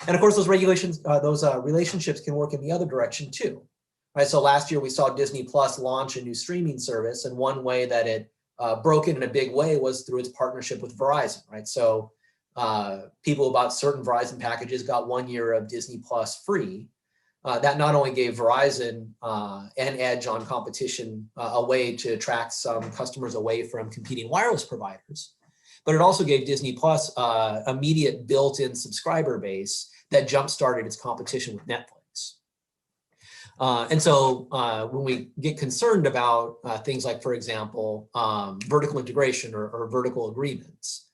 And of course, those regulations, relationships can work in the other direction too, right? So last year we saw Disney Plus launch a new streaming service, and one way that it broke in a big way was through its partnership with Verizon, right? So people who bought certain Verizon packages got 1 year of Disney Plus free. That not only gave Verizon an edge on competition, a way to attract some customers away from competing wireless providers, but it also gave Disney Plus immediate built-in subscriber base that jump-started its competition with Netflix. And so when we get concerned about things like, for example, vertical integration or vertical agreements,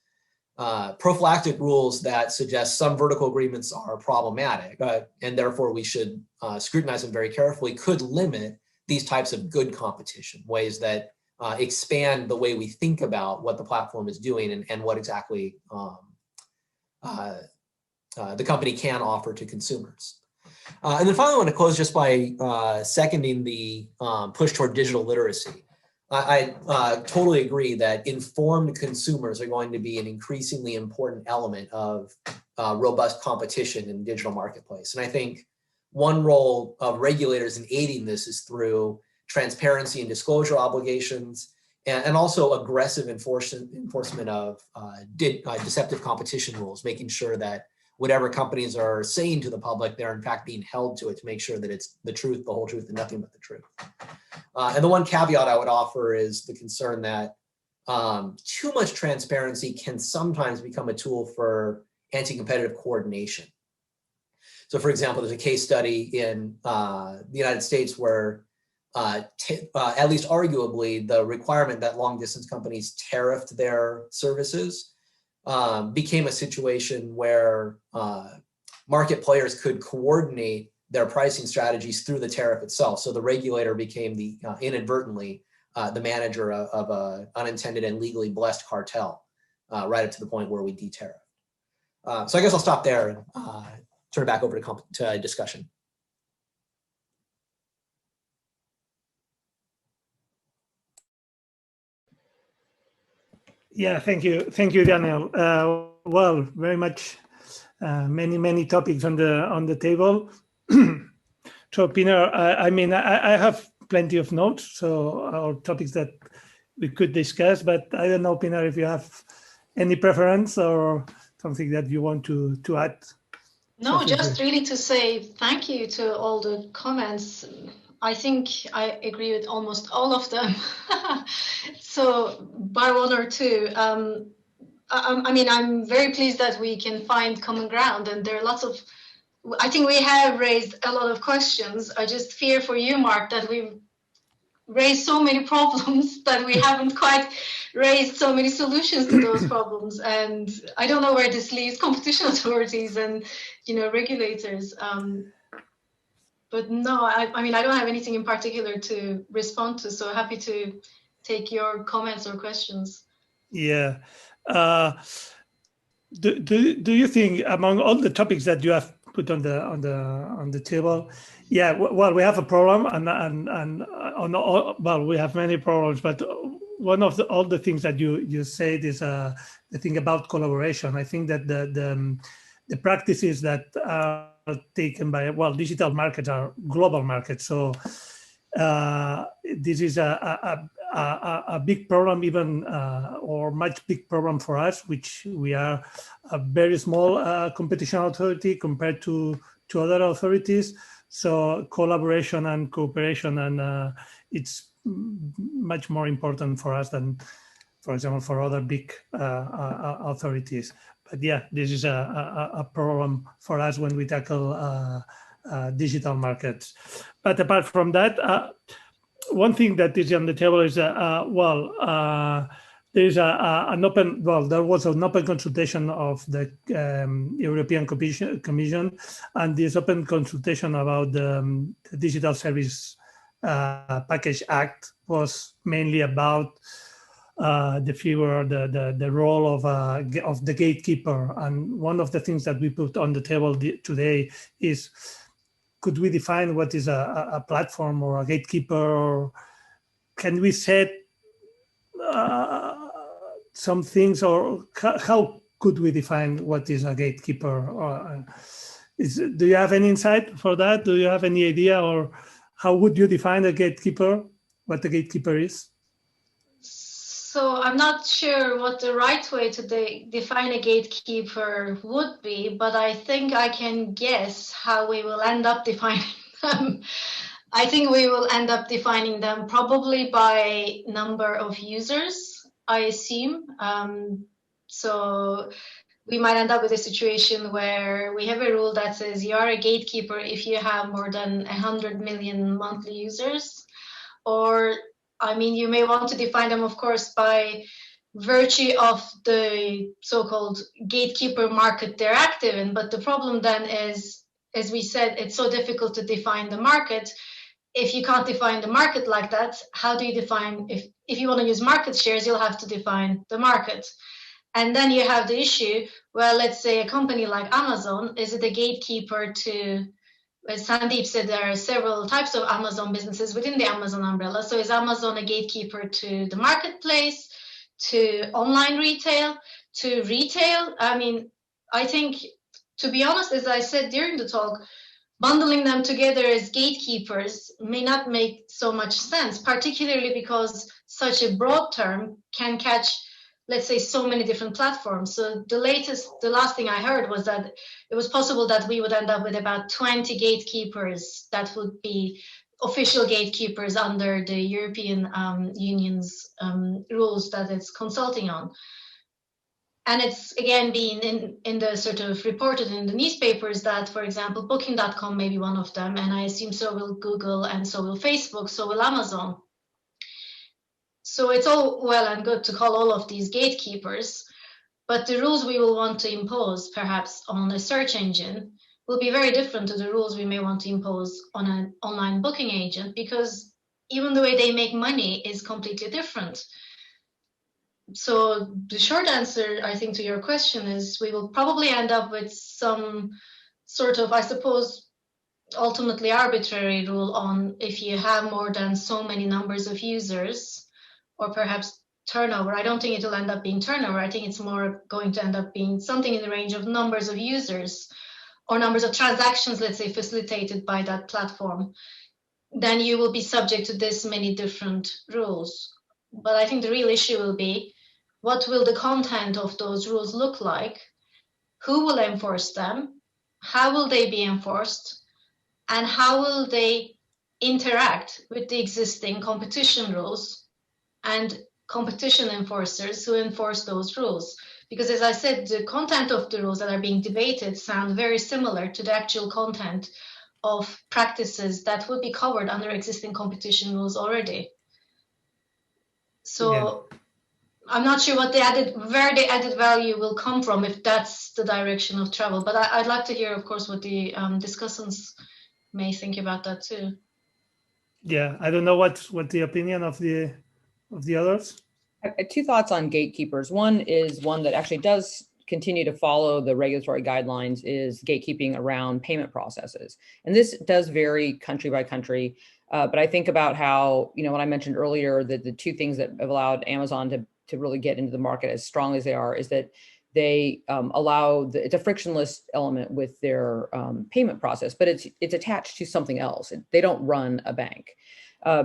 prophylactic rules that suggest some vertical agreements are problematic and therefore we should scrutinize them very carefully could limit these types of good competition, ways that expand the way we think about what the platform is doing and what exactly the company can offer to consumers. And then finally, I want to close just by seconding the push toward digital literacy. I totally agree that informed consumers are going to be an increasingly important element of robust competition in the digital marketplace. And I think one role of regulators in aiding this is through transparency and disclosure obligations, and also aggressive enforcement of deceptive competition rules, making sure that whatever companies are saying to the public, they're in fact being held to it to make sure that it's the truth, the whole truth, and nothing but the truth. And the one caveat I would offer is the concern that too much transparency can sometimes become a tool for anti-competitive coordination. So for example, there's a case study in the United States where at least arguably the requirement that long distance companies tariffed their services became a situation where market players could coordinate their pricing strategies through the tariff itself. So the regulator became the inadvertently the manager of an unintended and legally blessed cartel, right up to the point where we de-tariffed. So I guess I'll stop there and turn it back over to discussion. Yeah, thank you, Daniel. Well, very much, many topics on the table. So, Pinar, I mean, I have plenty of notes, or topics that we could discuss, but I don't know, Pinar, if you have any preference or something that you want to add. No, just really to say thank you to all the comments. I think I agree with almost all of them. So, bar one or two. I mean, I'm very pleased that we can find common ground, and there are lots of. I think we have raised a lot of questions. I just fear for you, Mark, that we've raised so many problems that we haven't quite raised so many solutions to those problems. And I don't know where this leaves competition authorities and, regulators. But no, I mean, I don't have anything in particular to respond to. So happy to take your comments or questions. Yeah. Do you think among all the topics that you have put on the table, yeah, well, we have a problem, well, we have many problems, but one of all the things that you said is the thing about collaboration. I think that the practices that are taken by, well, digital markets are global markets, so this is a big problem, even or much big problem for us, which we are a very small competition authority compared to other authorities. So collaboration and cooperation, and it's much more important for us than, for example, for other big authorities. But yeah, this is a problem for us when we tackle digital markets. But apart from that, one thing that is on the table is, there's an open, there was an open consultation of the European Commission, and this open consultation about the Digital Service Package Act was mainly about the figure, the role of the gatekeeper. And one of the things that we put on the table today is, could we define what is a platform or a gatekeeper, or can we set some things, or how could we define what is a gatekeeper? Or do you have any insight for that? Do you have any idea, or how would you define a gatekeeper, what the gatekeeper is? So I'm not sure what the right way to define a gatekeeper would be, but I think I can guess how we will end up defining them. I think we will end up defining them probably by number of users, I assume. So we might end up with a situation where we have a rule that says you are a gatekeeper if you have more than 100 million monthly users. Or, I mean, you may want to define them, of course, by virtue of the so-called gatekeeper market they're active in. But the problem then is, as we said, it's so difficult to define the market. If you can't define the market like that, how do you define, if you want to use market shares, you'll have to define the market. And then you have the issue, well, let's say a company like Amazon, is it a gatekeeper to, as Sandeep said, there are several types of Amazon businesses within the Amazon umbrella. So is Amazon a gatekeeper to the marketplace, to online retail, to retail? I mean, I think, to be honest, as I said during the talk, bundling them together as gatekeepers may not make so much sense, particularly because such a broad term can catch, let's say, so many different platforms. So the last thing I heard was that it was possible that we would end up with about 20 gatekeepers that would be official gatekeepers under the European Union's rules that it's consulting on. And it's, again, been in the sort of reported in the newspapers that, for example, Booking.com may be one of them, and I assume so will Google, and so will Facebook, so will Amazon. So it's all well and good to call all of these gatekeepers, but the rules we will want to impose, perhaps on a search engine, will be very different to the rules we may want to impose on an online booking agent, because even the way they make money is completely different. So the short answer, I think, to your question is we will probably end up with some sort of, I suppose, ultimately arbitrary rule on if you have more than so many numbers of users, or perhaps turnover. I don't think it will end up being turnover. I think it's more going to end up being something in the range of numbers of users or numbers of transactions, let's say, facilitated by that platform. Then you will be subject to this many different rules. But I think the real issue will be, what will the content of those rules look like? Who will enforce them? How will they be enforced? And how will they interact with the existing competition rules and competition enforcers who enforce those rules? Because, as I said, the content of the rules that are being debated sound very similar to the actual content of practices that would be covered under existing competition rules already. So yeah. I'm not sure what where the added value will come from if that's the direction of travel. But I'd like to hear, of course, what the discussants may think about that too. Yeah, I don't know what the opinion of the others. I have two thoughts on gatekeepers. One is one that actually does continue to follow the regulatory guidelines, is gatekeeping around payment processes. And this does vary country by country. But I think about how, when I mentioned earlier that the two things that have allowed Amazon to really get into the market as strong as they are is that they allow, it's a frictionless element with their payment process, but it's attached to something else. They don't run a bank.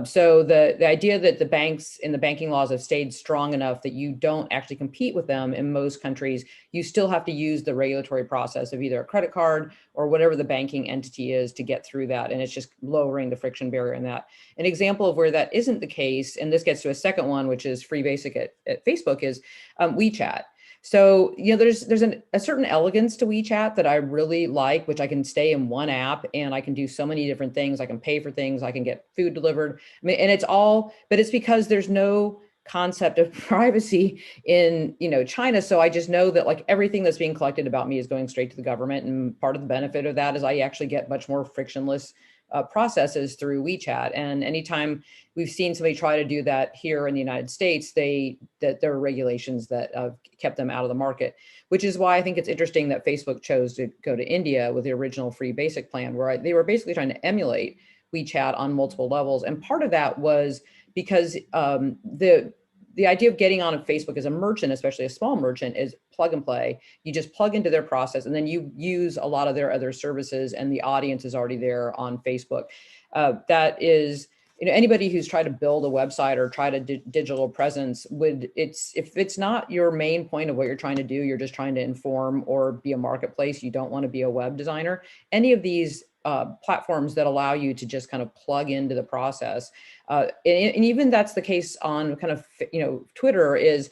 So the idea that the banks in the banking laws have stayed strong enough that you don't actually compete with them in most countries, you still have to use the regulatory process of either a credit card or whatever the banking entity is to get through that. And it's just lowering the friction barrier in that. An example of where that isn't the case, and this gets to a second one, which is free basic at Facebook, is WeChat. So, there's a certain elegance to WeChat that I really like, which I can stay in one app and I can do so many different things. I can pay for things, I can get food delivered. I mean, and but it's because there's no concept of privacy in, China. So I just know that like everything that's being collected about me is going straight to the government. And part of the benefit of that is I actually get much more frictionless processes through WeChat. And anytime we've seen somebody try to do that here in the United States, that there are regulations that kept them out of the market, which is why I think it's interesting that Facebook chose to go to India with the original free basic plan, where they were basically trying to emulate WeChat on multiple levels. And part of that was because the idea of getting on a Facebook as a merchant, especially a small merchant, is plug and play. You just plug into their process and then you use a lot of their other services and the audience is already there on Facebook. That is, anybody who's tried to build a website or try to digital presence if it's not your main point of what you're trying to do, you're just trying to inform or be a marketplace, you don't want to be a web designer, any of these platforms that allow you to just kind of plug into the process. And even that's the case on kind of, Twitter is,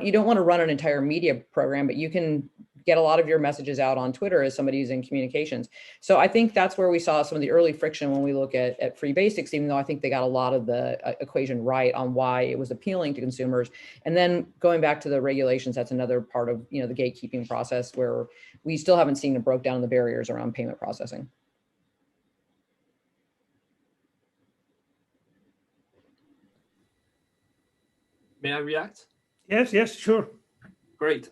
you don't want to run an entire media program, but you can get a lot of your messages out on Twitter as somebody who's in communications. So I think that's where we saw some of the early friction when we look at free basics, even though I think they got a lot of the equation right on why it was appealing to consumers. And then going back to the regulations, that's another part of, you know, the gatekeeping process where we still haven't seen it broke down the barriers around payment processing. May I react? Yes, sure. Great.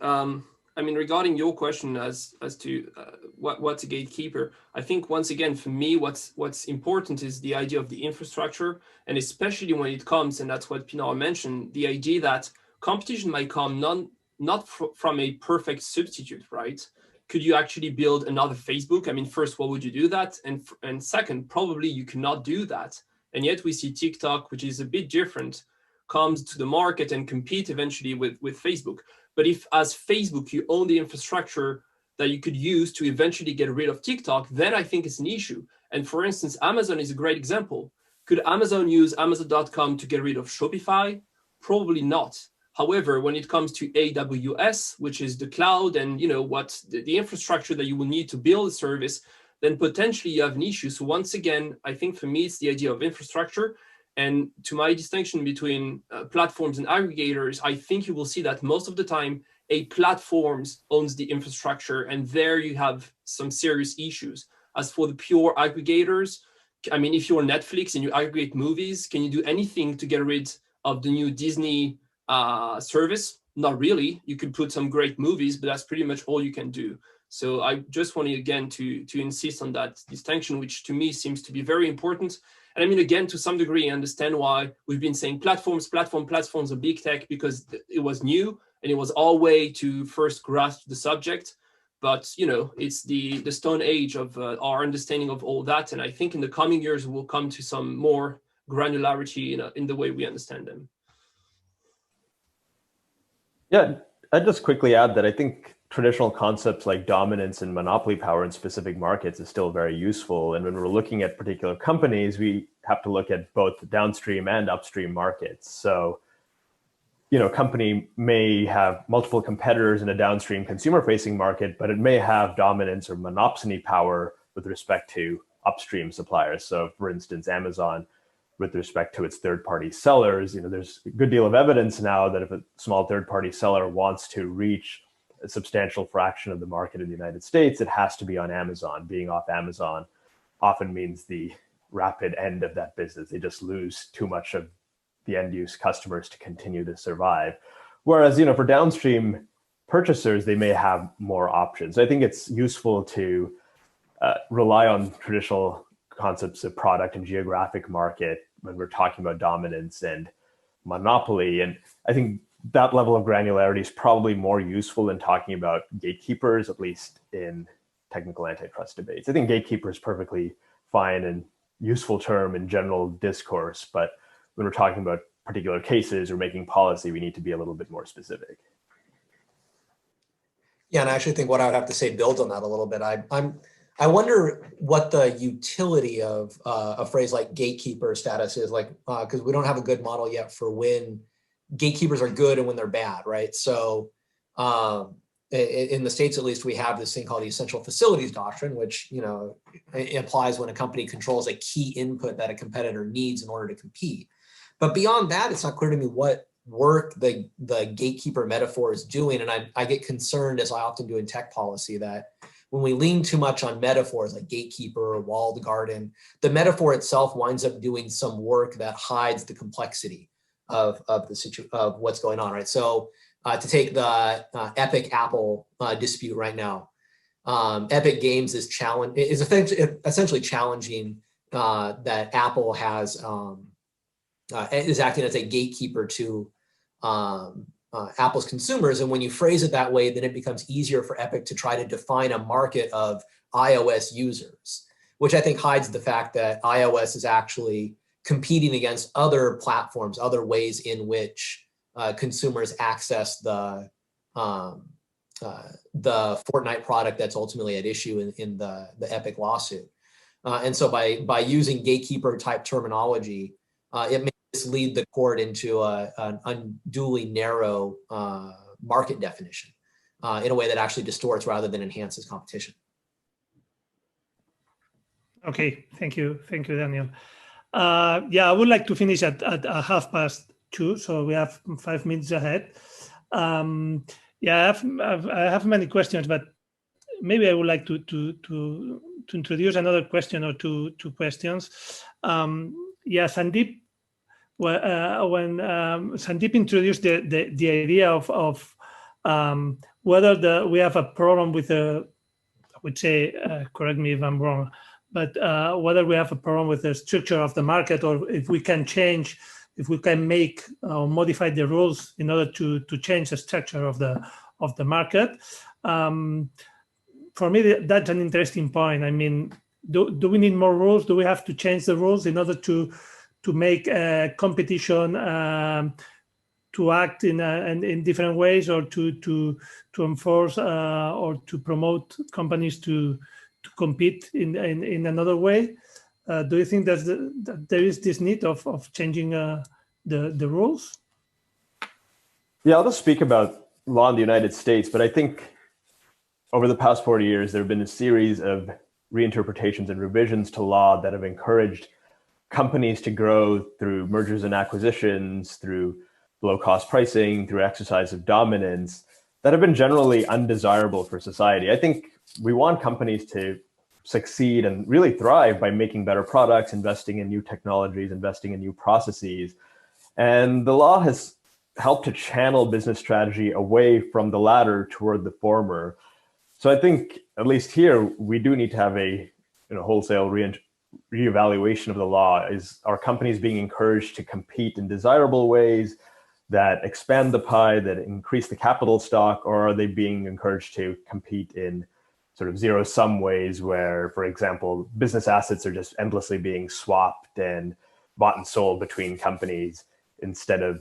I mean, regarding your question as to what's a gatekeeper, I think once again, for me, what's important is the idea of the infrastructure, and especially when it comes, and that's what Pinar mentioned, the idea that competition might come not from a perfect substitute, right? Could you actually build another Facebook? I mean, first, what would you do that? And second, probably you cannot do that. And yet we see TikTok, which is a bit different, comes to the market and compete eventually with Facebook. But if as Facebook, you own the infrastructure that you could use to eventually get rid of TikTok, then I think it's an issue. And for instance, Amazon is a great example. Could Amazon use Amazon.com to get rid of Shopify? Probably not. However, when it comes to AWS, which is the cloud and what the infrastructure that you will need to build a service, then potentially you have an issue. So once again, I think for me, it's the idea of infrastructure. And to my distinction between platforms and aggregators, I think you will see that most of the time, a platform owns the infrastructure, and there you have some serious issues. As for the pure aggregators, I mean, if you're Netflix and you aggregate movies, can you do anything to get rid of the new Disney service? Not really. You can put some great movies, but that's pretty much all you can do. So I just wanted, again, to insist on that distinction, which to me seems to be very important. And I mean, again, to some degree, I understand why we've been saying platforms are big tech, because it was new and it was our way to first grasp the subject. But, it's the stone age of our understanding of all that. And I think in the coming years, we'll come to some more granularity in the way we understand them. Yeah, I'd just quickly add that I think traditional concepts like dominance and monopoly power in specific markets is still very useful. And when we're looking at particular companies, we have to look at both the downstream and upstream markets. So, a company may have multiple competitors in a downstream consumer-facing market, but it may have dominance or monopsony power with respect to upstream suppliers. So, for instance, Amazon, with respect to its third-party sellers, there's a good deal of evidence now that if a small third-party seller wants to reach a substantial fraction of the market in the United States, it has to be on Amazon. Being off Amazon often means the rapid end of that business. They just lose too much of the end-use customers to continue to survive. Whereas, for downstream purchasers, they may have more options. I think it's useful to rely on traditional concepts of product and geographic market when we're talking about dominance and monopoly. And I think that level of granularity is probably more useful than talking about gatekeepers, at least in technical antitrust debates. I think gatekeeper is perfectly fine and useful term in general discourse, but when we're talking about particular cases or making policy, we need to be a little bit more specific. Yeah, and I actually think what I would have to say builds on that a little bit. I wonder what the utility of a phrase like gatekeeper status is, like, because we don't have a good model yet for when gatekeepers are good and when they're bad, right? So in the States, at least, we have this thing called the essential facilities doctrine, which, it applies when a company controls a key input that a competitor needs in order to compete. But beyond that, it's not clear to me what work the gatekeeper metaphor is doing. And I get concerned, as I often do in tech policy, that when we lean too much on metaphors like gatekeeper or walled garden, the metaphor itself winds up doing some work that hides the complexity of what's going on, right? So to take the Epic Apple dispute right now, Epic Games is essentially challenging that Apple is acting as a gatekeeper to Apple's consumers. And when you phrase it that way, then it becomes easier for Epic to try to define a market of iOS users, which I think hides the fact that iOS is actually competing against other platforms, other ways in which consumers access the Fortnite product that's ultimately at issue in the Epic lawsuit. And so by using gatekeeper type terminology, it may mislead the court into an unduly narrow market definition. in a way that actually distorts rather than enhances competition. Okay, thank you, Daniel. Yeah, I would like to finish at 2:30, so we have 5 minutes ahead. Yeah, I have many questions, but maybe I would like to introduce another question or two questions. Yeah, Sandeep, when Sandeep introduced the idea of whether we have a problem with I would say, correct me if I'm wrong, but whether we have a problem with the structure of the market, or if we can change, if we can make or modify the rules in order to change the structure of the market. For me, that's an interesting point. I mean, do we need more rules? Do we have to change the rules in order to make competition to act in different ways, or to enforce or to promote companies to compete in another way? Do you think that there is this need of changing the rules? Yeah, I'll just speak about law in the United States, but I think over the past 40 years, there have been a series of reinterpretations and revisions to law that have encouraged companies to grow through mergers and acquisitions, through low-cost pricing, through exercise of dominance, that have been generally undesirable for society. I think we want companies to succeed and really thrive by making better products, investing in new technologies, investing in new processes. And the law has helped to channel business strategy away from the latter toward the former. So I think, at least here, we do need to have a wholesale reevaluation of the law. Are companies being encouraged to compete in desirable ways that expand the pie, that increase the capital stock, or are they being encouraged to compete in sort of zero-sum ways where, for example, business assets are just endlessly being swapped and bought and sold between companies instead of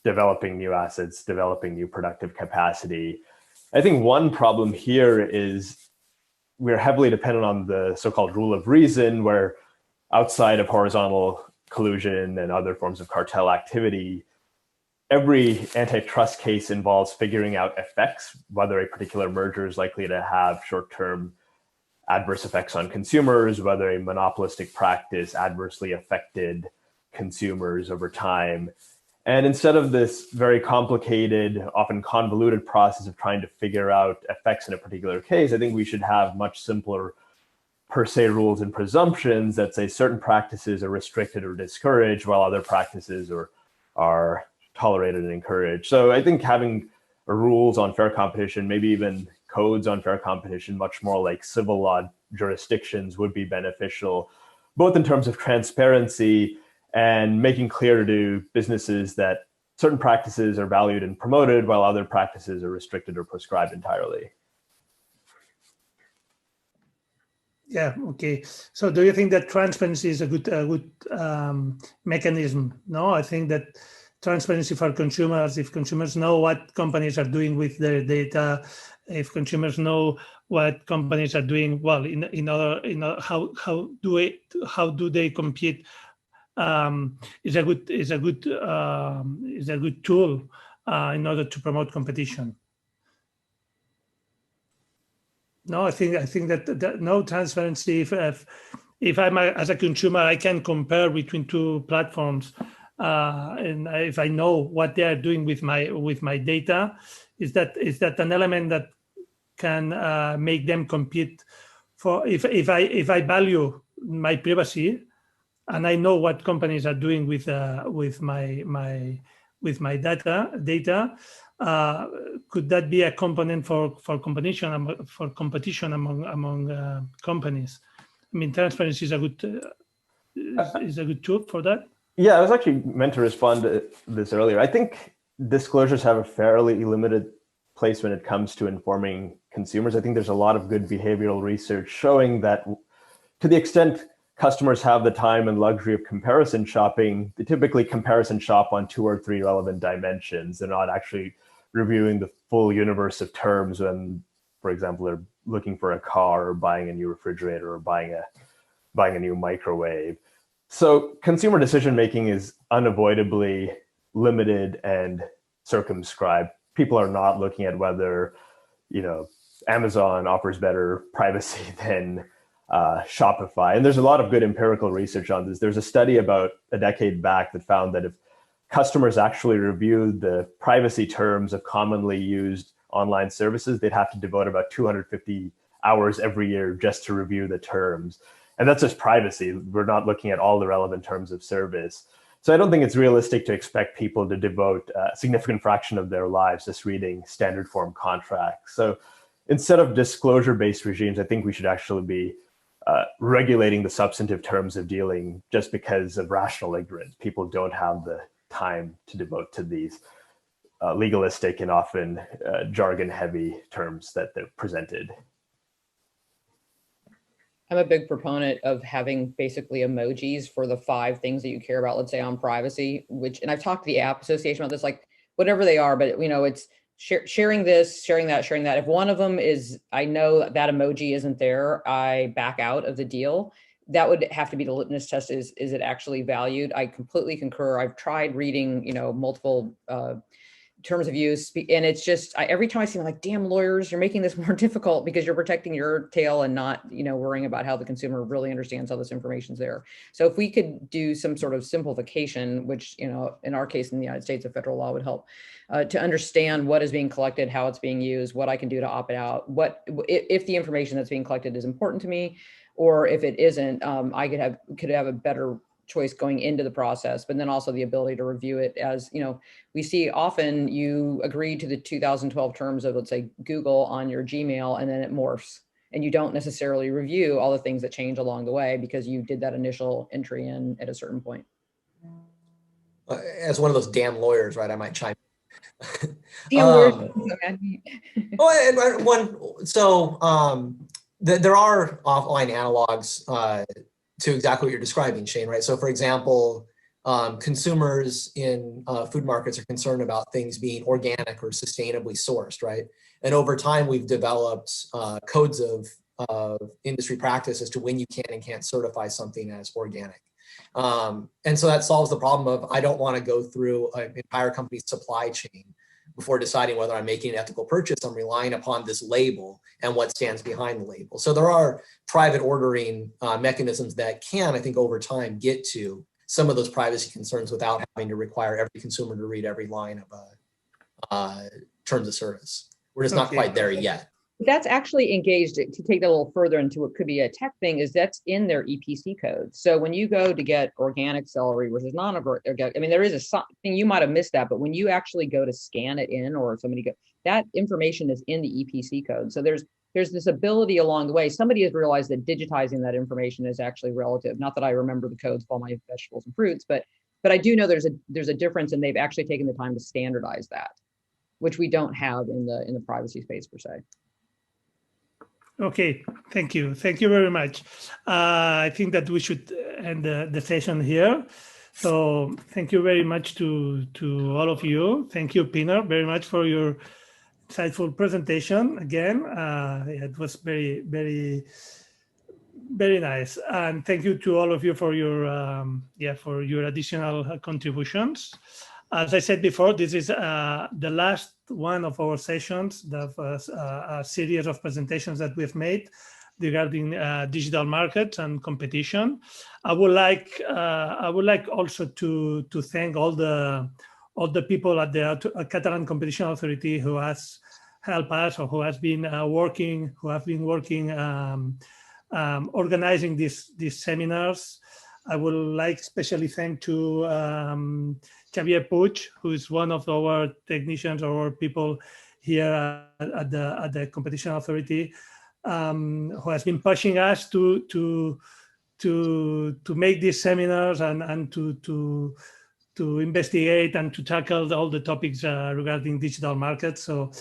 developing new assets, developing new productive capacity? I think one problem here is we're heavily dependent on the so-called rule of reason, where outside of horizontal collusion and other forms of cartel activity, every antitrust case involves figuring out effects, whether a particular merger is likely to have short-term adverse effects on consumers, whether a monopolistic practice adversely affected consumers over time. And instead of this very complicated, often convoluted process of trying to figure out effects in a particular case, I think we should have much simpler per se rules and presumptions that say certain practices are restricted or discouraged while other practices are tolerated and encouraged. So I think having rules on fair competition, maybe even codes on fair competition, much more like civil law jurisdictions, would be beneficial, both in terms of transparency and making clear to businesses that certain practices are valued and promoted while other practices are restricted or prescribed entirely. Yeah, okay. So do you think that transparency is a good mechanism? No, I think that transparency for consumers, if consumers know what companies are doing with their data, if consumers know what companies are doing well how do they compete, is a good tool in order to promote competition. No, I think that no transparency. If I'm as a consumer, I can compare between two platforms, and if I know what they are doing with my data, is that an element that can make them compete? For if I value my privacy, and I know what companies are doing with my data, could that be a component for competition among companies? I mean, transparency is a good tool for that. Yeah, I was actually meant to respond to this earlier. I think disclosures have a fairly limited place when it comes to informing consumers. I think there's a lot of good behavioral research showing that to the extent customers have the time and luxury of comparison shopping, they typically comparison shop on 2 or 3 relevant dimensions. They're not actually reviewing the full universe of terms when, for example, they're looking for a car or buying a new refrigerator or buying a new microwave. So consumer decision-making is unavoidably limited and circumscribed. People are not looking at whether Amazon offers better privacy than Shopify. And there's a lot of good empirical research on this. There's a study about a decade back that found that if customers actually reviewed the privacy terms of commonly used online services, they'd have to devote about 250 hours every year just to review the terms. And that's just privacy. We're not looking at all the relevant terms of service. So I don't think it's realistic to expect people to devote a significant fraction of their lives just reading standard form contracts. So instead of disclosure-based regimes, I think we should actually be regulating the substantive terms of dealing just because of rational ignorance. People don't have the time to devote to these legalistic and often jargon-heavy terms that they're presented. I'm a big proponent of having basically emojis for the 5 things that you care about, let's say on privacy, and I've talked to the app association about this, like whatever they are, but it's sharing this, sharing that. If one of them is, I know that emoji isn't there, I back out of the deal. That would have to be the litmus test. Is it actually valued? I completely concur. I've tried reading, multiple terms of use, and it's just every time I see them, like, damn lawyers, you're making this more difficult because you're protecting your tail and not worrying about how the consumer really understands how this information's there. So if we could do some sort of simplification, which in our case in the United States, a federal law would help to understand what is being collected, how it's being used, what I can do to opt out, what if the information that's being collected is important to me, or if it isn't, I could have a better choice going into the process, but then also the ability to review it. As we see often, you agree to the 2012 terms of, let's say, Google on your Gmail, and then it morphs, and you don't necessarily review all the things that change along the way because you did that initial entry in at a certain point. As one of those damn lawyers, right? I might chime in. Damn lawyers. There are offline analogs to exactly what you're describing, Shane, right? So for example, consumers in food markets are concerned about things being organic or sustainably sourced, right? And over time, we've developed codes of industry practice as to when you can and can't certify something as organic. And so that solves the problem of, I don't want to go through an entire company's supply chain before deciding whether I'm making an ethical purchase. I'm relying upon this label and what stands behind the label. So there are private ordering mechanisms that can, I think, over time get to some of those privacy concerns without having to require every consumer to read every line of terms of service. We're just not quite there yet. That's actually engaged, to take that a little further into what could be a tech thing, is that's in their EPC code. So when you go to get organic celery versus non-organic, I mean, there is a something, you might have missed that, but when you actually go to scan it in, or somebody go, that information is in the EPC code. So there's this ability along the way. Somebody has realized that digitizing that information is actually relative. Not that I remember the codes for all my vegetables and fruits, but I do know there's a difference, and they've actually taken the time to standardize that, which we don't have in the privacy space per se. Okay, thank you. Thank you very much. I think that we should end the session here. So thank you very much to all of you. Thank you, Pinar, very much for your insightful presentation. Again, it was very, very, very nice. And thank you to all of you for your additional contributions. As I said before, this is the last one of our sessions, a series of presentations that we've made regarding digital markets and competition. I would like also to thank all the people at the Catalan Competition Authority who has helped us, or who have been working organizing these seminars. I would like especially thank to Xavier Puig, who is one of our technicians or people here at the Competition Authority, who has been pushing us to make these seminars and to investigate and to tackle all the topics regarding digital markets. So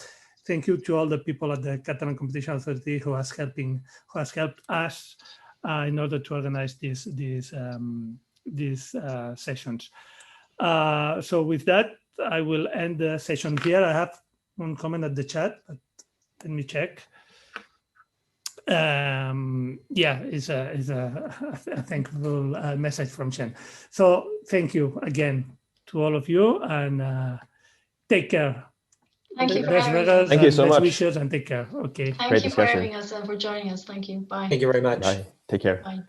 thank you to all the people at the Catalan Competition Authority who has helped us in order to organize these sessions. So with that, I will end the session here. I have one comment at the chat, but let me check. It's a thankful message from Shen. So thank you again to all of you, and take care. Thank you for Best having regards us. Thank you and so best much. wishes and take care. Okay. Thank Great you for discussion. having us and for joining us. Thank you. Bye. Thank you very much. Bye. Take care. Bye.